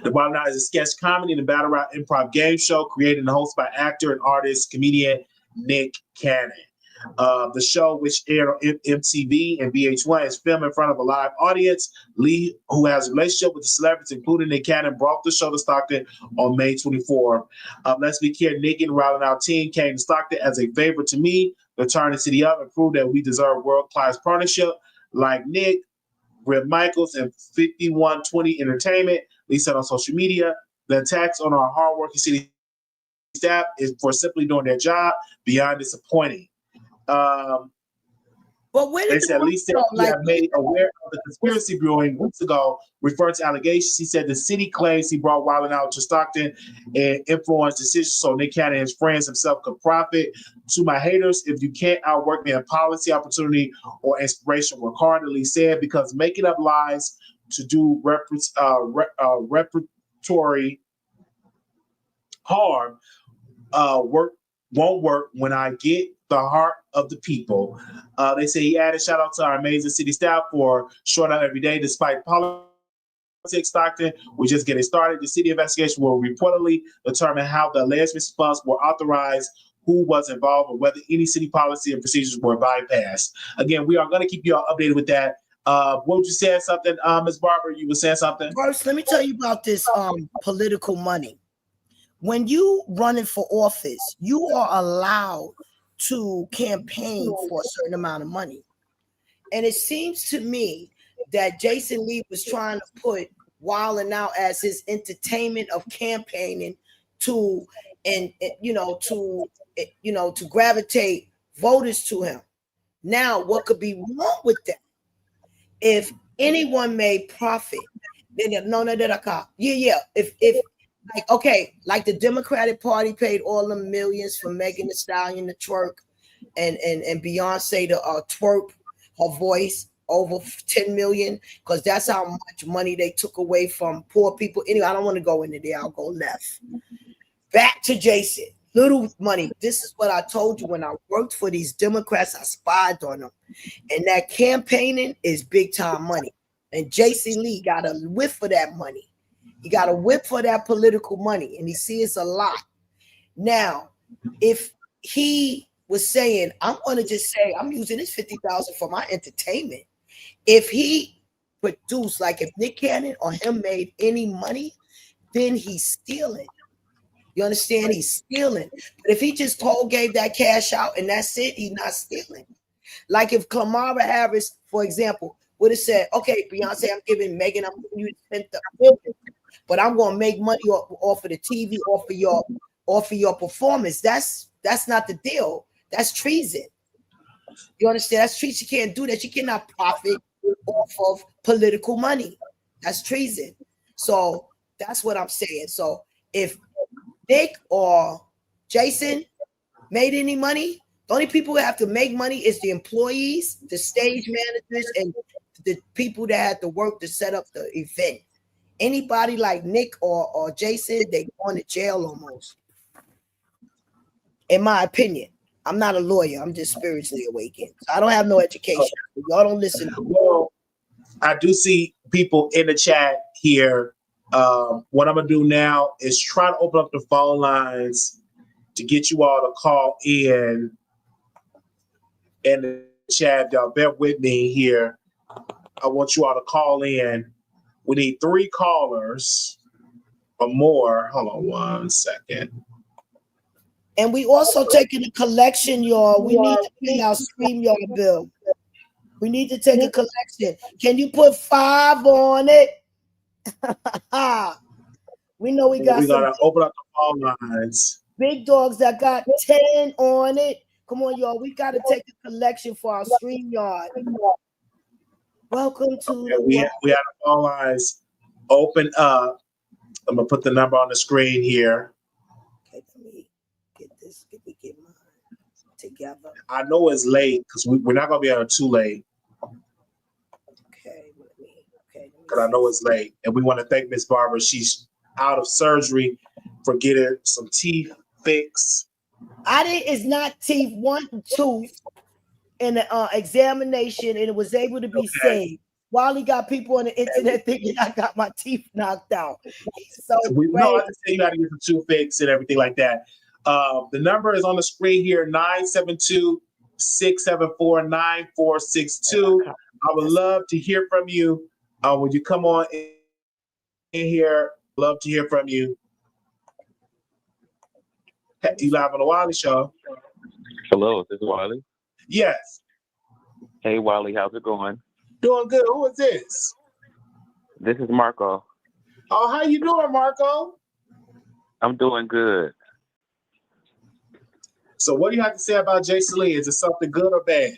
The Bottom Line is a sketch comedy and a battle rap improv game show created and hosted by actor and artist comedian Nick Cannon. The show, which aired on MTV and VH1, is filmed in front of a live audience. Lee, who has a relationship with the celebrities, including Nick Cannon, brought the show to Stockton on May 24th. Let's be clear, Nick and Riley and our team came to Stockton as a favor to me to turn the city up and prove that we deserve world-class partnership. Like Nick, Rip Michaels, and 5120 Entertainment, Lee said on social media, the attacks on our hardworking city staff is for simply doing their job beyond disappointing. But when they said Lee said he had made aware of the conspiracy brewing weeks ago, referring to allegations. He said the city claims he brought Wildin' Out to Stockton and influenced decisions so Nick Cannon and his friends himself could profit. To my haters, if you can't outwork me in policy, opportunity, or inspiration, work hard, Lee said, because making up lies to do repertory harm won't work when I get the heart of the people. They say he added shout out to our amazing city staff for showing up every day despite politics. Stockton, we're just getting started. The city investigation will reportedly determine how the alleged funds were authorized, who was involved, or whether any city policy and procedures were bypassed. Again, we are going to keep you all updated with that. What would you say something, Ms. Barber? You were saying something? First, let me tell you about this political money. When you running for office, you are allowed to campaign for a certain amount of money. And it seems to me that Jason Lee was trying to put Wildin' Out as his entertainment of campaigning to gravitate voters to him. Now, what could be wrong with that? If anyone made profit, then like the Democratic Party paid all the millions for Megan Thee Stallion to twerk and Beyonce to twerk her voice over 10 million, because that's how much money they took away from poor people. Anyway, I don't want to go into there. I'll go left. Back to Jason. Little money. This is what I told you when I worked for these Democrats. I spied on them. And that campaigning is big time money. And Jason Lee got a whiff for that money. He got a whip for that political money, and he sees a lot. Now, if he was saying, I'm going to just say, I'm using this $50,000 for my entertainment. If he produced, like if Nick Cannon or him made any money, then he's stealing. You understand? He's stealing. But if he just gave that cash out and that's it, he's not stealing. Like if Kamala Harris, for example, would have said, okay, Beyonce, I'm giving Megan, I'm giving you $10 million. But I'm going to make money off of the TV, off of your performance. That's not the deal. That's treason. You understand? That's treason. She can't do that. She cannot profit off of political money. That's treason. So that's what I'm saying. So if Nick or Jason made any money, the only people who have to make money is the employees, the stage managers, and the people that had to work to set up the event. Anybody like Nick or Jason, they going to jail almost. In my opinion. I'm not a lawyer. I'm just spiritually awakened. So I don't have no education. Y'all don't listen to me. Well, I do see people in the chat here. What I'm going to do now is try to open up the phone lines to get you all to call in the chat. Y'all bear with me here. I want you all to call in. We need 3 callers or more. Hold on one second. And we also taking a collection, y'all. We need to pay our StreamYard bill. We need to take a collection. Can you put 5 on it? We know we got We some gotta open up the phone lines. big dogs that got 10 on it. Come on, y'all. We got to take a collection for our StreamYard. Welcome to we have the phone lines open up. I'm gonna put the number on the screen here. Okay, let me get this. Let me get mine together. I know it's late because we're not gonna be on too late. Okay, because I know it's late, and we want to thank Miss Barbara. She's out of surgery for getting some teeth fixed. It's not teeth, 1 tooth in the examination, and it was able to be saved. Wally got people on the internet thinking I got my teeth knocked out. So we know I just say you got to get the tooth fixed and everything like that. The number is on the screen here: 972-674-9462. I would love to hear from you. When you come on in here, love to hear from you. You live on the Wiley Show. Hello, this is Wiley. Yes. Hey, Wiley, how's it going? Doing good. Who is this? This is Marco. Oh, how you doing, Marco? I'm doing good. So what do you have to say about Jason Lee? Is it something good or bad?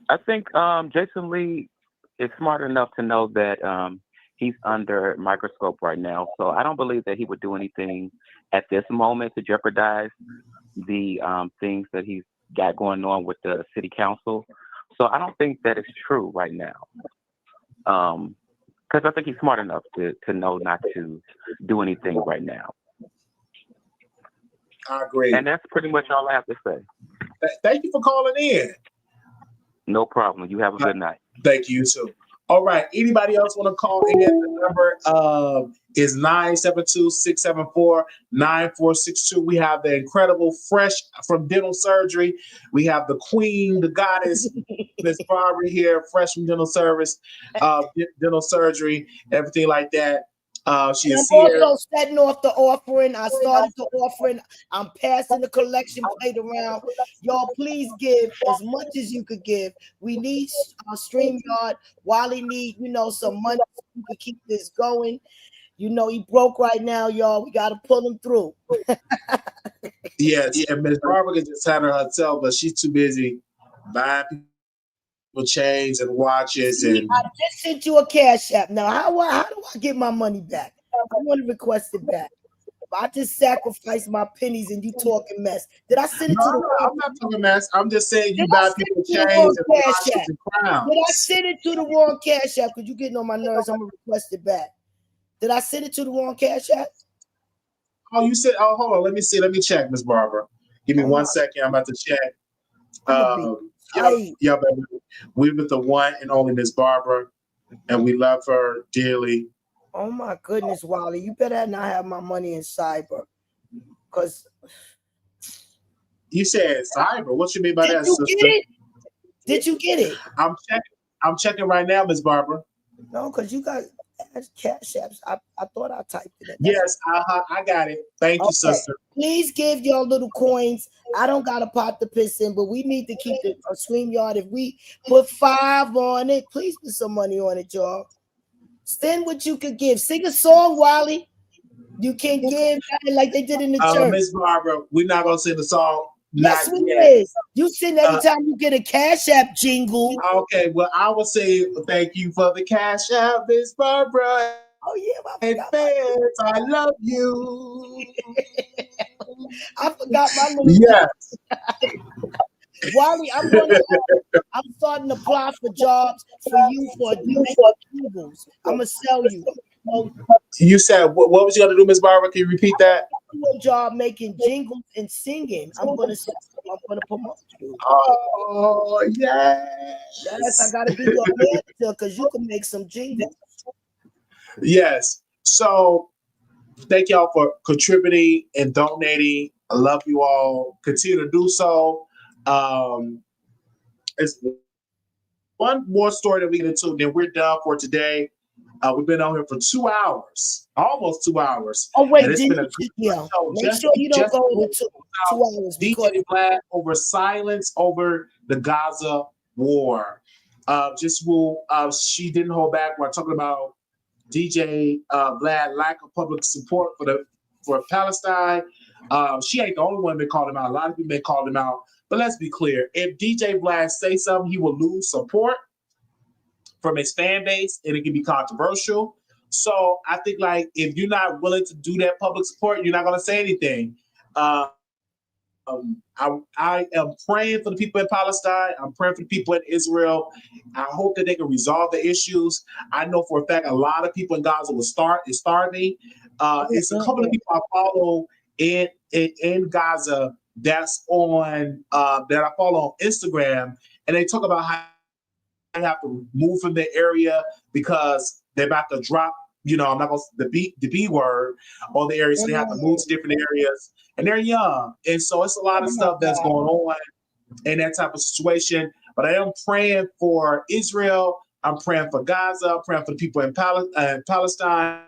I think Jason Lee is smart enough to know that he's under microscope right now. So I don't believe that he would do anything at this moment to jeopardize the things that he's got going on with the city council. So I don't think that it's true right now. Because I think he's smart enough to know not to do anything right now. I agree. And that's pretty much all I have to say. Thank you for calling in. No problem. You have a good night. Thank you, too. All right. Anybody else want to call in? The number is 972-674-9462. We have the incredible Fresh from Dental Surgery. We have the queen, the goddess, Miss Barbara here, Fresh from Dental Service, Dental Surgery, everything like that. She is I'm here. also setting off the offering. I started the offering. I'm passing the collection plate around. Y'all, please give as much as you could give. We need a StreamYard. Wally need, some money so we can keep this going. He broke right now, y'all. We got to pull him through. Yes, and Miss Barbara can just handle herself, but she's too busy buying people chains and watches. And I just sent you a Cash App. Now, how do I get my money back? I want to request it back. I just sacrificed my pennies and you talking mess. Did I send it to the I'm not talking mess. I'm just saying you buy people chains and watches and crowns. Did I send it to the wrong Cash App? Because you're getting on my nerves. I'm going to request it back. Did I send it to the wrong Cash App? Oh, you said, hold on. Let me see. Let me check, Miss Barbara. Give me 1 second. I'm about to check. Yeah, baby. We with the one and only Miss Barbara, and we love her dearly. Oh my goodness, Wally. You better not have my money in cyber. Because you said cyber. What you mean by that, sister? Did you get it? I'm checking right now, Miss Barbara. No, because you got Cash Apps. I thought I typed it. Yes, I got it. Thank you, sister. Please give your little coins. I don't got a pot to piss in, but we need to keep it a StreamYard. If we put 5 on it, please put some money on it, y'all. Send what you could give. Sing a song, Wally. You can give like they did in the church. Miss Barbara, we're not gonna sing the song. Yes, we is. You sing every time you get a Cash App jingle. Okay, well, I will say thank you for the Cash App, Miss Barbara. Oh yeah, and fans, I love you. I forgot my little. Yes. Wally, I'm starting to apply for jobs for you for jingles. I'm gonna sell you. So, You said what was you gonna do, Miss Barbara? Can you repeat that? a job making jingles and singing. I'm gonna promote you. Oh Yes, I yes. gotta be your manager because you can make some jingles. Yes. So thank y'all for contributing and donating. I love you all. Continue to do so. It's one more story that we get into, then we're done for today. We've been on here for 2 hours, almost 2 hours. Oh wait, And it's been a good yeah. show. Make sure you don't go over 2 hours because DJ Black over silence over the Gaza war. She didn't hold back. We're talking about DJ Vlad lack of public support for Palestine. She ain't the only one that called him out. A lot of people may call him out. But let's be clear: if DJ Vlad say something, he will lose support from his fan base, and it can be controversial. So I think, like, if you're not willing to do that public support, you're not going to say anything. I am praying for the people in Palestine. I'm praying for the people in Israel. I hope that they can resolve the issues. I know for a fact a lot of people in Gaza is starving. It's a couple of people I follow in Gaza that's on that I follow on Instagram, and they talk about how they have to move from their area because they're about to drop. I'm not going to the B word on the area, so they have to move to different areas. And they're young. And so it's a lot of stuff that's going on in that type of situation. But I am praying for Israel. I'm praying for Gaza. I'm praying for the people in Palestine.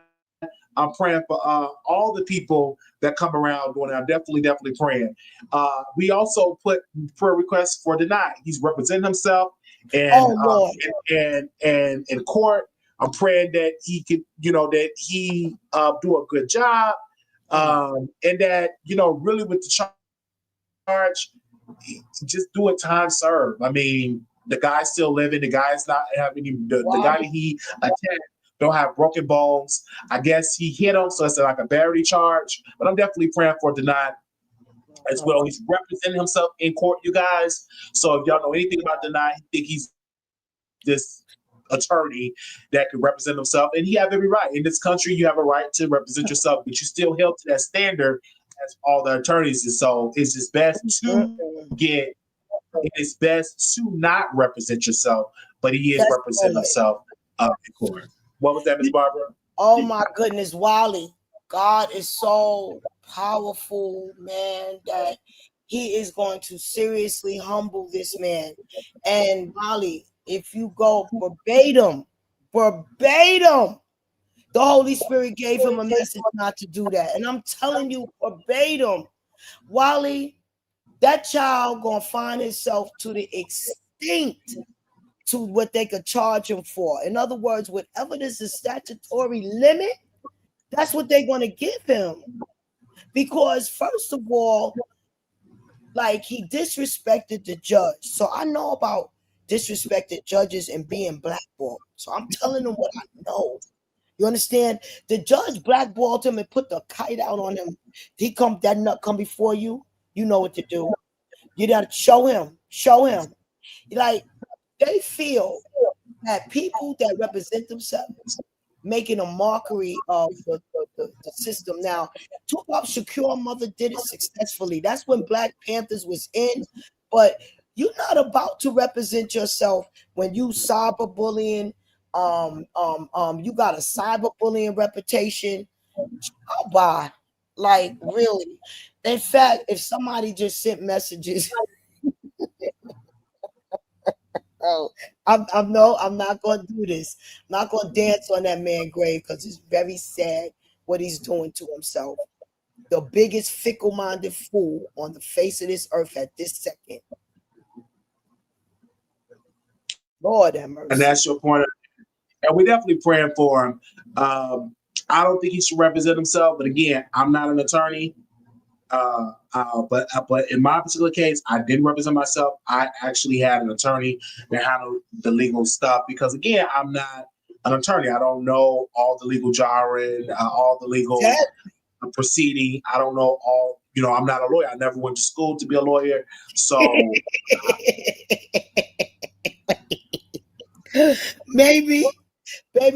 I'm praying for all the people that come around going. I'm definitely praying. We also put prayer requests for Deny. He's representing himself and in court. I'm praying that he can, that he do a good job. And that, really with the charge, just do a time served. I mean, the guy's still living. The guy's not having the guy that he attacked don't have broken bones. I guess he hit him, so it's like a battery charge. But I'm definitely praying for Denied as well. He's representing himself in court, you guys. So if y'all know anything about Denied, I think he's this attorney that can represent himself, and he have every right. In this country, you have a right to represent yourself, but you still held to that standard as all the attorneys. And so it's just best to not represent yourself, but he is representing himself in court. What was that, Ms. Barbara? Oh my goodness, Wally. God is so powerful, man, that he is going to seriously humble this man. And Wally, if you go verbatim, the Holy Spirit gave him a message not to do that. And I'm telling you verbatim, Wally, that child gonna find himself to the extinct to what they could charge him for. In other words, whatever is the statutory limit, that's what they're gonna give him. Because first of all, like, he disrespected the judge. So I know about disrespected judges and being blackballed. So I'm telling them what I know. You understand? The judge blackballed him and put the kite out on him. That nut come before you. You know what to do. You gotta show him. Like, they feel that people that represent themselves making a mockery of the system. Now, Tupac Shakur mother did it successfully. That's when Black Panthers was in, but you're not about to represent yourself when you cyberbullying. You got a cyberbullying reputation. Oh, bye. Like, really. In fact, if somebody just sent messages. Oh, I'm not going to do this. I'm not going to dance on that man's grave because it's very sad what he's doing to himself. The biggest fickle-minded fool on the face of this earth at this second. Lord have mercy. And that's your point. And we're definitely praying for him. I don't think he should represent himself, but again, I'm not an attorney. But in my particular case, I didn't represent myself. I actually had an attorney that handled the legal stuff because, again, I'm not an attorney. I don't know all the legal jargon, all the legal proceeding. I don't know all you know, I'm not a lawyer. I never went to school to be a lawyer. So maybe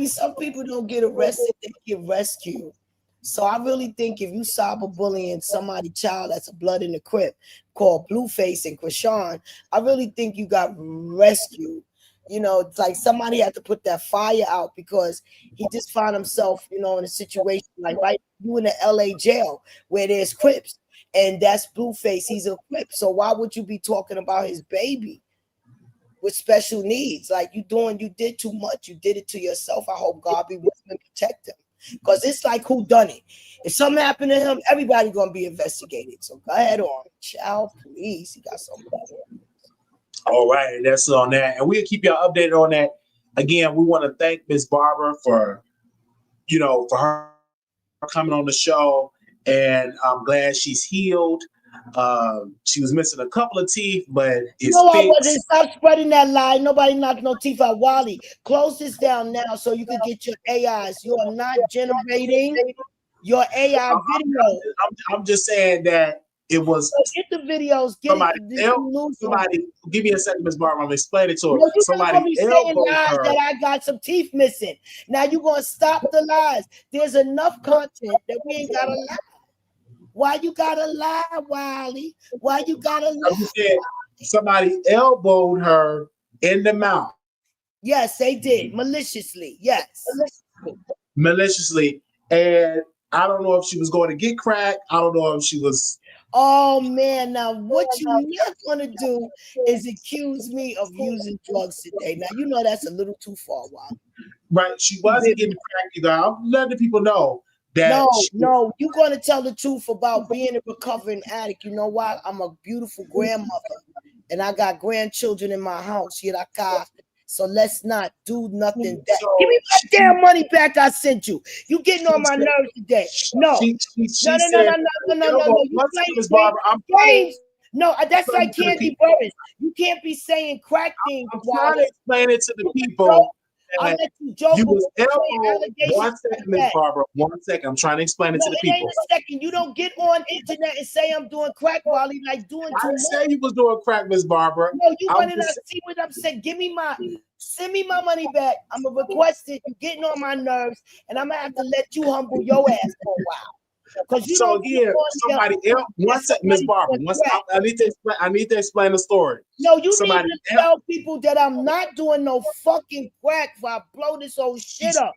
some people don't get arrested, they get rescued. So I really think if you cyberbullying somebody's child that's a blood in the crib called Blueface and Krishan, I really think you got rescued. You know, it's like somebody had to put that fire out because he just found himself, you know, in a situation like right you in the LA jail where there's Crips and that's Blueface. He's a Crip. So why would you be talking about his baby with special needs? Like you did too much. You did it to yourself. I hope God be with him and protect him. Because it's like who done it. If something happened to him, everybody gonna be investigated. So go ahead on, child, please. He got something. All right, that's on that, and we'll keep y'all updated on that. Again, we want to thank Miss Barbara for, you know, for her coming on the show, and I'm glad she's healed. She was missing a couple of teeth, but it's no, fixed. I wasn't. Stop spreading that lie. Nobody knocked no teeth out. Wally, close this down now so you can get your AIs. You are not generating your AI video. I'm just saying that it was. So get the videos. Get somebody, give me a second, Miss Barbara. I'm gonna explain it to her. No, you somebody gonna be saying lies her. that I got some teeth missing. Now you gonna stop the lies. There's enough content that we ain't gotta lie. Why you gotta lie, Wally? Why you gotta lie? Somebody elbowed her in the mouth. Yes, they did. Maliciously. Yes. Maliciously. And I don't know if she was going to get crack. I don't know if she was. Oh man, now what you're not gonna do is accuse me of using drugs today. Now you know that's a little too far, Wally. Right. She wasn't getting crack either. I'm letting people know. No, you're going to tell the truth about being a recovering addict. You know why? I'm a beautiful grandmother and I got grandchildren in my house. So let's not do nothing. Give me my damn money back I sent you. You getting on my nerves today. No. No, that's like Candy Burris. You can't be saying crack things. I'm trying to explain it to the people. I'll let you joke. You was one second, Miss Barbara. 1 second. I'm trying to explain it to the people. Ain't a second. You don't get on internet and say I'm doing crack, Wally, like doing too much. I didn't say you was doing crack, Miss Barbara. No, you want to see what I'm saying. Send me my money back. I'm gonna request it. You're getting on my nerves, and I'm gonna have to let you humble your ass for a while. Because you somebody else. 1 second, Miss Barbara. I need to explain the story. No, you need to tell people that I'm not doing no fucking crack if I blow this whole shit up.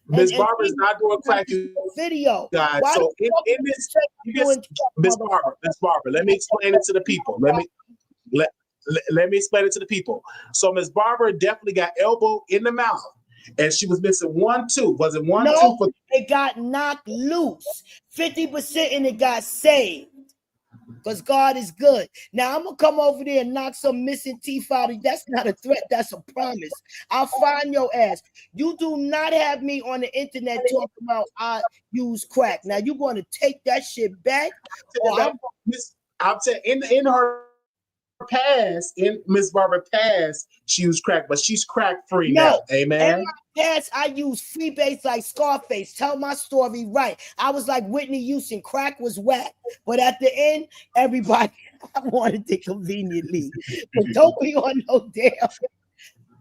Miss Barbara is not doing crack video. Guys, so in this, Miss Barbara, let me explain it to the people. Let me explain it to the people. So Miss Barbara definitely got elbowed in the mouth. And she was missing 1 tooth. Was it 1 tooth? It got knocked loose. 50% and it got saved. Because God is good. Now I'm gonna come over there and knock some missing teeth out. That's not a threat, that's a promise. I'll find your ass. You do not have me on the internet talking about I use crack. Now you're gonna take that shit back. I'm saying in her past, in Miss Barbara past, she used crack, but she's crack free now. Amen. In my past, I used freebase like Scarface. Tell my story right. I was like Whitney Houston. Crack was whack, but at the end, everybody wanted it conveniently. But don't be on no damn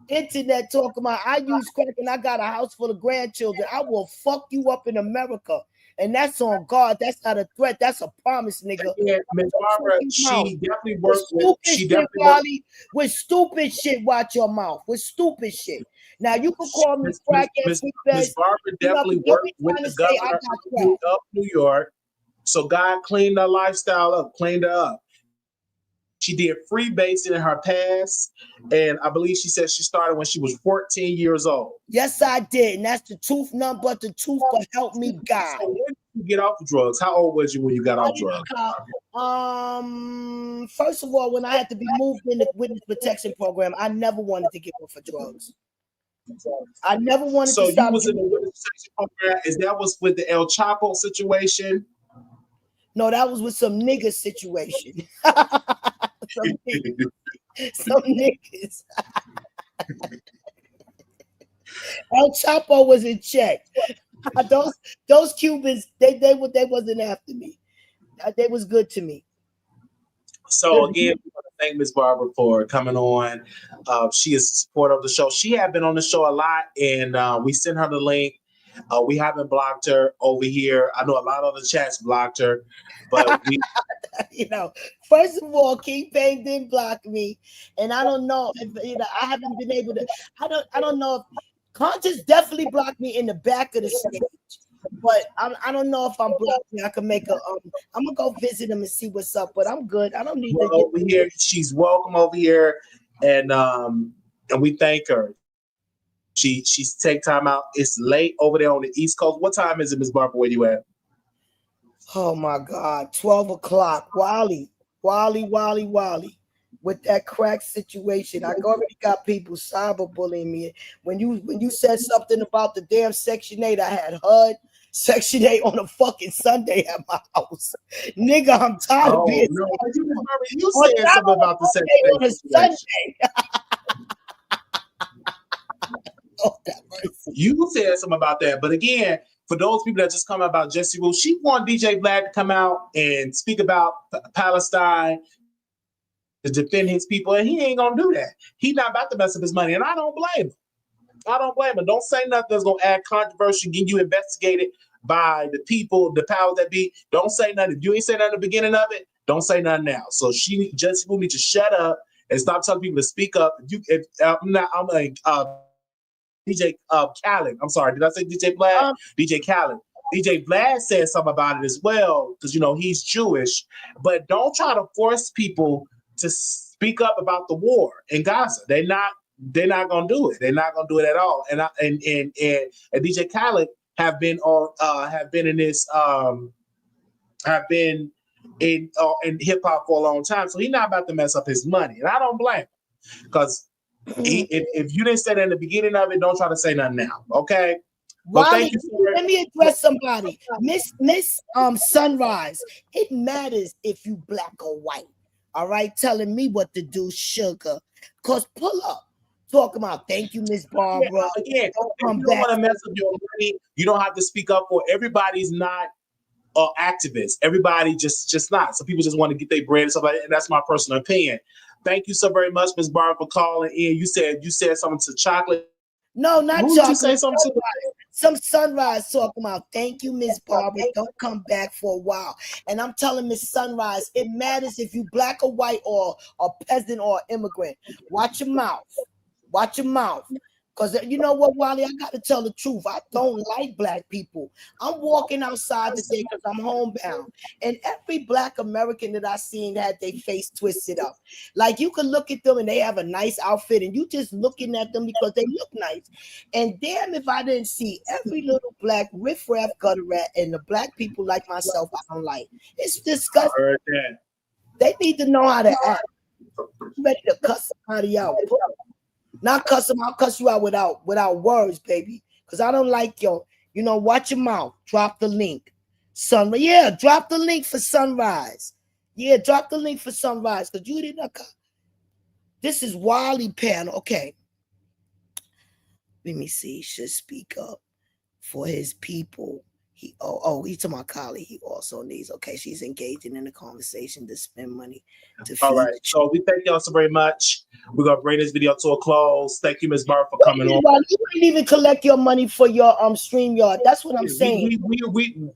internet talking about I use crack and I got a house full of grandchildren. I will fuck you up in America. And that's on God. That's not a threat. That's a promise, nigga. Yeah, Miss Barbara, she definitely worked with stupid shit. Watch your mouth. With stupid shit. Now you can call me crack ass. Miss Barbara definitely worked with the governor of New York. So God cleaned her lifestyle up, cleaned her up. She did freebasing in her past, and I believe she said she started when she was 14 years old. Yes, I did, and that's the truth, none but the truth. But help me, God. So when did you get off drugs? How old was you when you got off drugs? First of all, when I had to be moved in the witness protection program, I never wanted to get off of drugs. I never wanted to stop. So you was in the witness protection program. Is that was with the El Chapo situation? No, that was with some nigga situation. Some niggas. El Chapo was in check. Those Cubans, they wasn't after me. They was good to me. So again, we want to thank Ms. Barbara for coming on. She is a supporter of the show. She had been on the show a lot, and we sent her the link. We haven't blocked her over here. I know a lot of the chats blocked her, but we, first of all, King Payne didn't block me, and I don't know if I haven't been able to. I don't know if Conscious definitely blocked me in the back of the stage. But I don't know if I'm blocking. I can make a. I'm gonna go visit him and see what's up. But I'm good. I don't need to get over here. She's welcome over here, and we thank her. She's take time out. It's late over there on the East Coast. What time is it, Ms. Barbara? Where you at? Oh my God, 12 o'clock. Wally, with that crack situation. I already got people cyberbullying me. When you said something about the damn Section 8, I had HUD Section 8 on a fucking Sunday at my house. Nigga, I'm tired of being. No, you said something about the Section 8 on a Sunday. You said something about that. But again, for those people that just come about Jesse Rule, she want DJ Vlad to come out and speak about Palestine, to defend his people, and he ain't gonna do that. He's not about to mess up his money, and I don't blame him. Don't say nothing that's gonna add controversy, get you investigated by the people, the powers that be. Don't say nothing. If you ain't say nothing at the beginning of it, don't say nothing now. So Jesse Rule needs to shut up and stop telling people to speak up. DJ Khaled. I'm sorry, did I say DJ Vlad? DJ Khaled. DJ Vlad said something about it as well, because he's Jewish. But don't try to force people to speak up about the war in Gaza. They're not gonna do it. They're not gonna do it at all. And DJ Khaled have been in hip hop for a long time, so he's not about to mess up his money. And I don't blame him, because if you didn't say that in the beginning of it, don't try to say nothing now. Okay. Well, let me address somebody. Miss Sunrise. It matters if you black or white. All right, telling me what to do, sugar. Cause pull up, talk about thank you, Miss Barbara. Yeah, again, you don't want to mess up your money. You don't have to speak up for everybody's not activists. Everybody just not. Some people just want to get their bread and stuff like that. And that's my personal opinion. Thank you so very much, Miss Barbara, for calling in. You said something to Chocolate. No, not Who Chocolate. Did you say something to? Some Sunrise talking about thank you, Miss Barbara. Don't come back for a while. And I'm telling Miss Sunrise, it matters if you black or white or a peasant or immigrant. Watch your mouth. Watch your mouth. Because you know what, Wally, I got to tell the truth. I don't like black people. I'm walking outside today because I'm homebound. And every black American that I seen had their face twisted up. Like you could look at them and they have a nice outfit and you just looking at them because they look nice. And damn if I didn't see every little black riffraff gutter rat and the black people like myself I don't like. It's disgusting. I heard that. They need to know how to act. You ready to cuss somebody out. Not cuss them, I'll cuss you out without words, baby. Because I don't like watch your mouth. Drop the link. Drop the link for Sunrise. Yeah, drop the link for Sunrise. Because you didn't come. This is Wally panel. Okay. Let me see. He should speak up for his people. He's talking about Kylie. He also needs. Okay, she's engaging in a conversation to spend money. All right. So we thank y'all so very much. We're gonna bring this video to a close. Thank you, Ms. Barbara, for coming on. You didn't even collect your money for your StreamYard. That's what I'm saying. We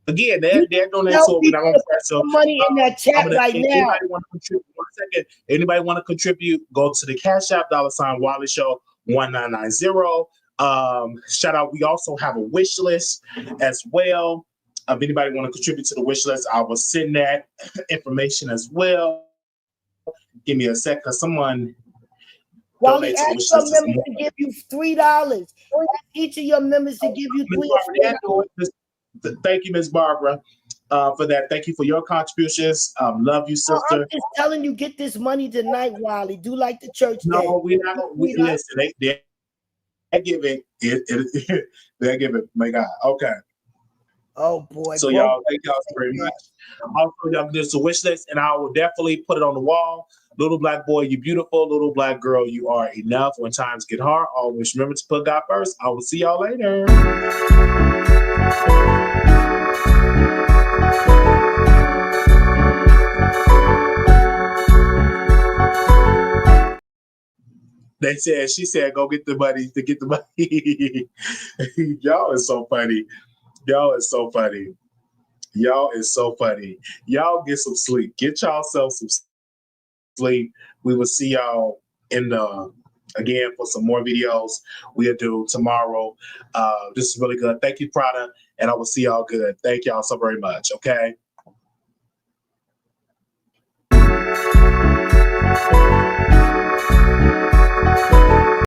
again, they're doing that, so we're not gonna press money in that chat right now. Anybody want to contribute? 1 second. Anybody want to contribute? Go to the Cash App $ Wally Show 1990. Shout out. We also have a wish list as well. If anybody want to contribute to the wish list, I will send that information as well. Give me a sec, because someone. Well, we ask some members to give you $3. Each of your members to give you $3. Thank you, Ms. Barbara, for that. Thank you for your contributions. Love you, sister. I'm just telling you, get this money tonight, Wally. Do like the church. No, we're not. Listen, they give it. They give it. My God. Okay. Oh boy. So y'all, thank y'all very much. Also, y'all can do a wish list, and I will definitely put it on the wall. Little black boy, you beautiful. Little black girl, you are enough. When times get hard, always remember to put God first. I will see y'all later. She said, go get the money to get the money. Y'all is so funny. Y'all is so funny. Y'all is so funny. Y'all get some sleep. Get yourself some sleep. We will see y'all again for some more videos we'll do tomorrow. This is really good. Thank you, Prada, and I will see y'all good. Thank y'all so very much. Okay.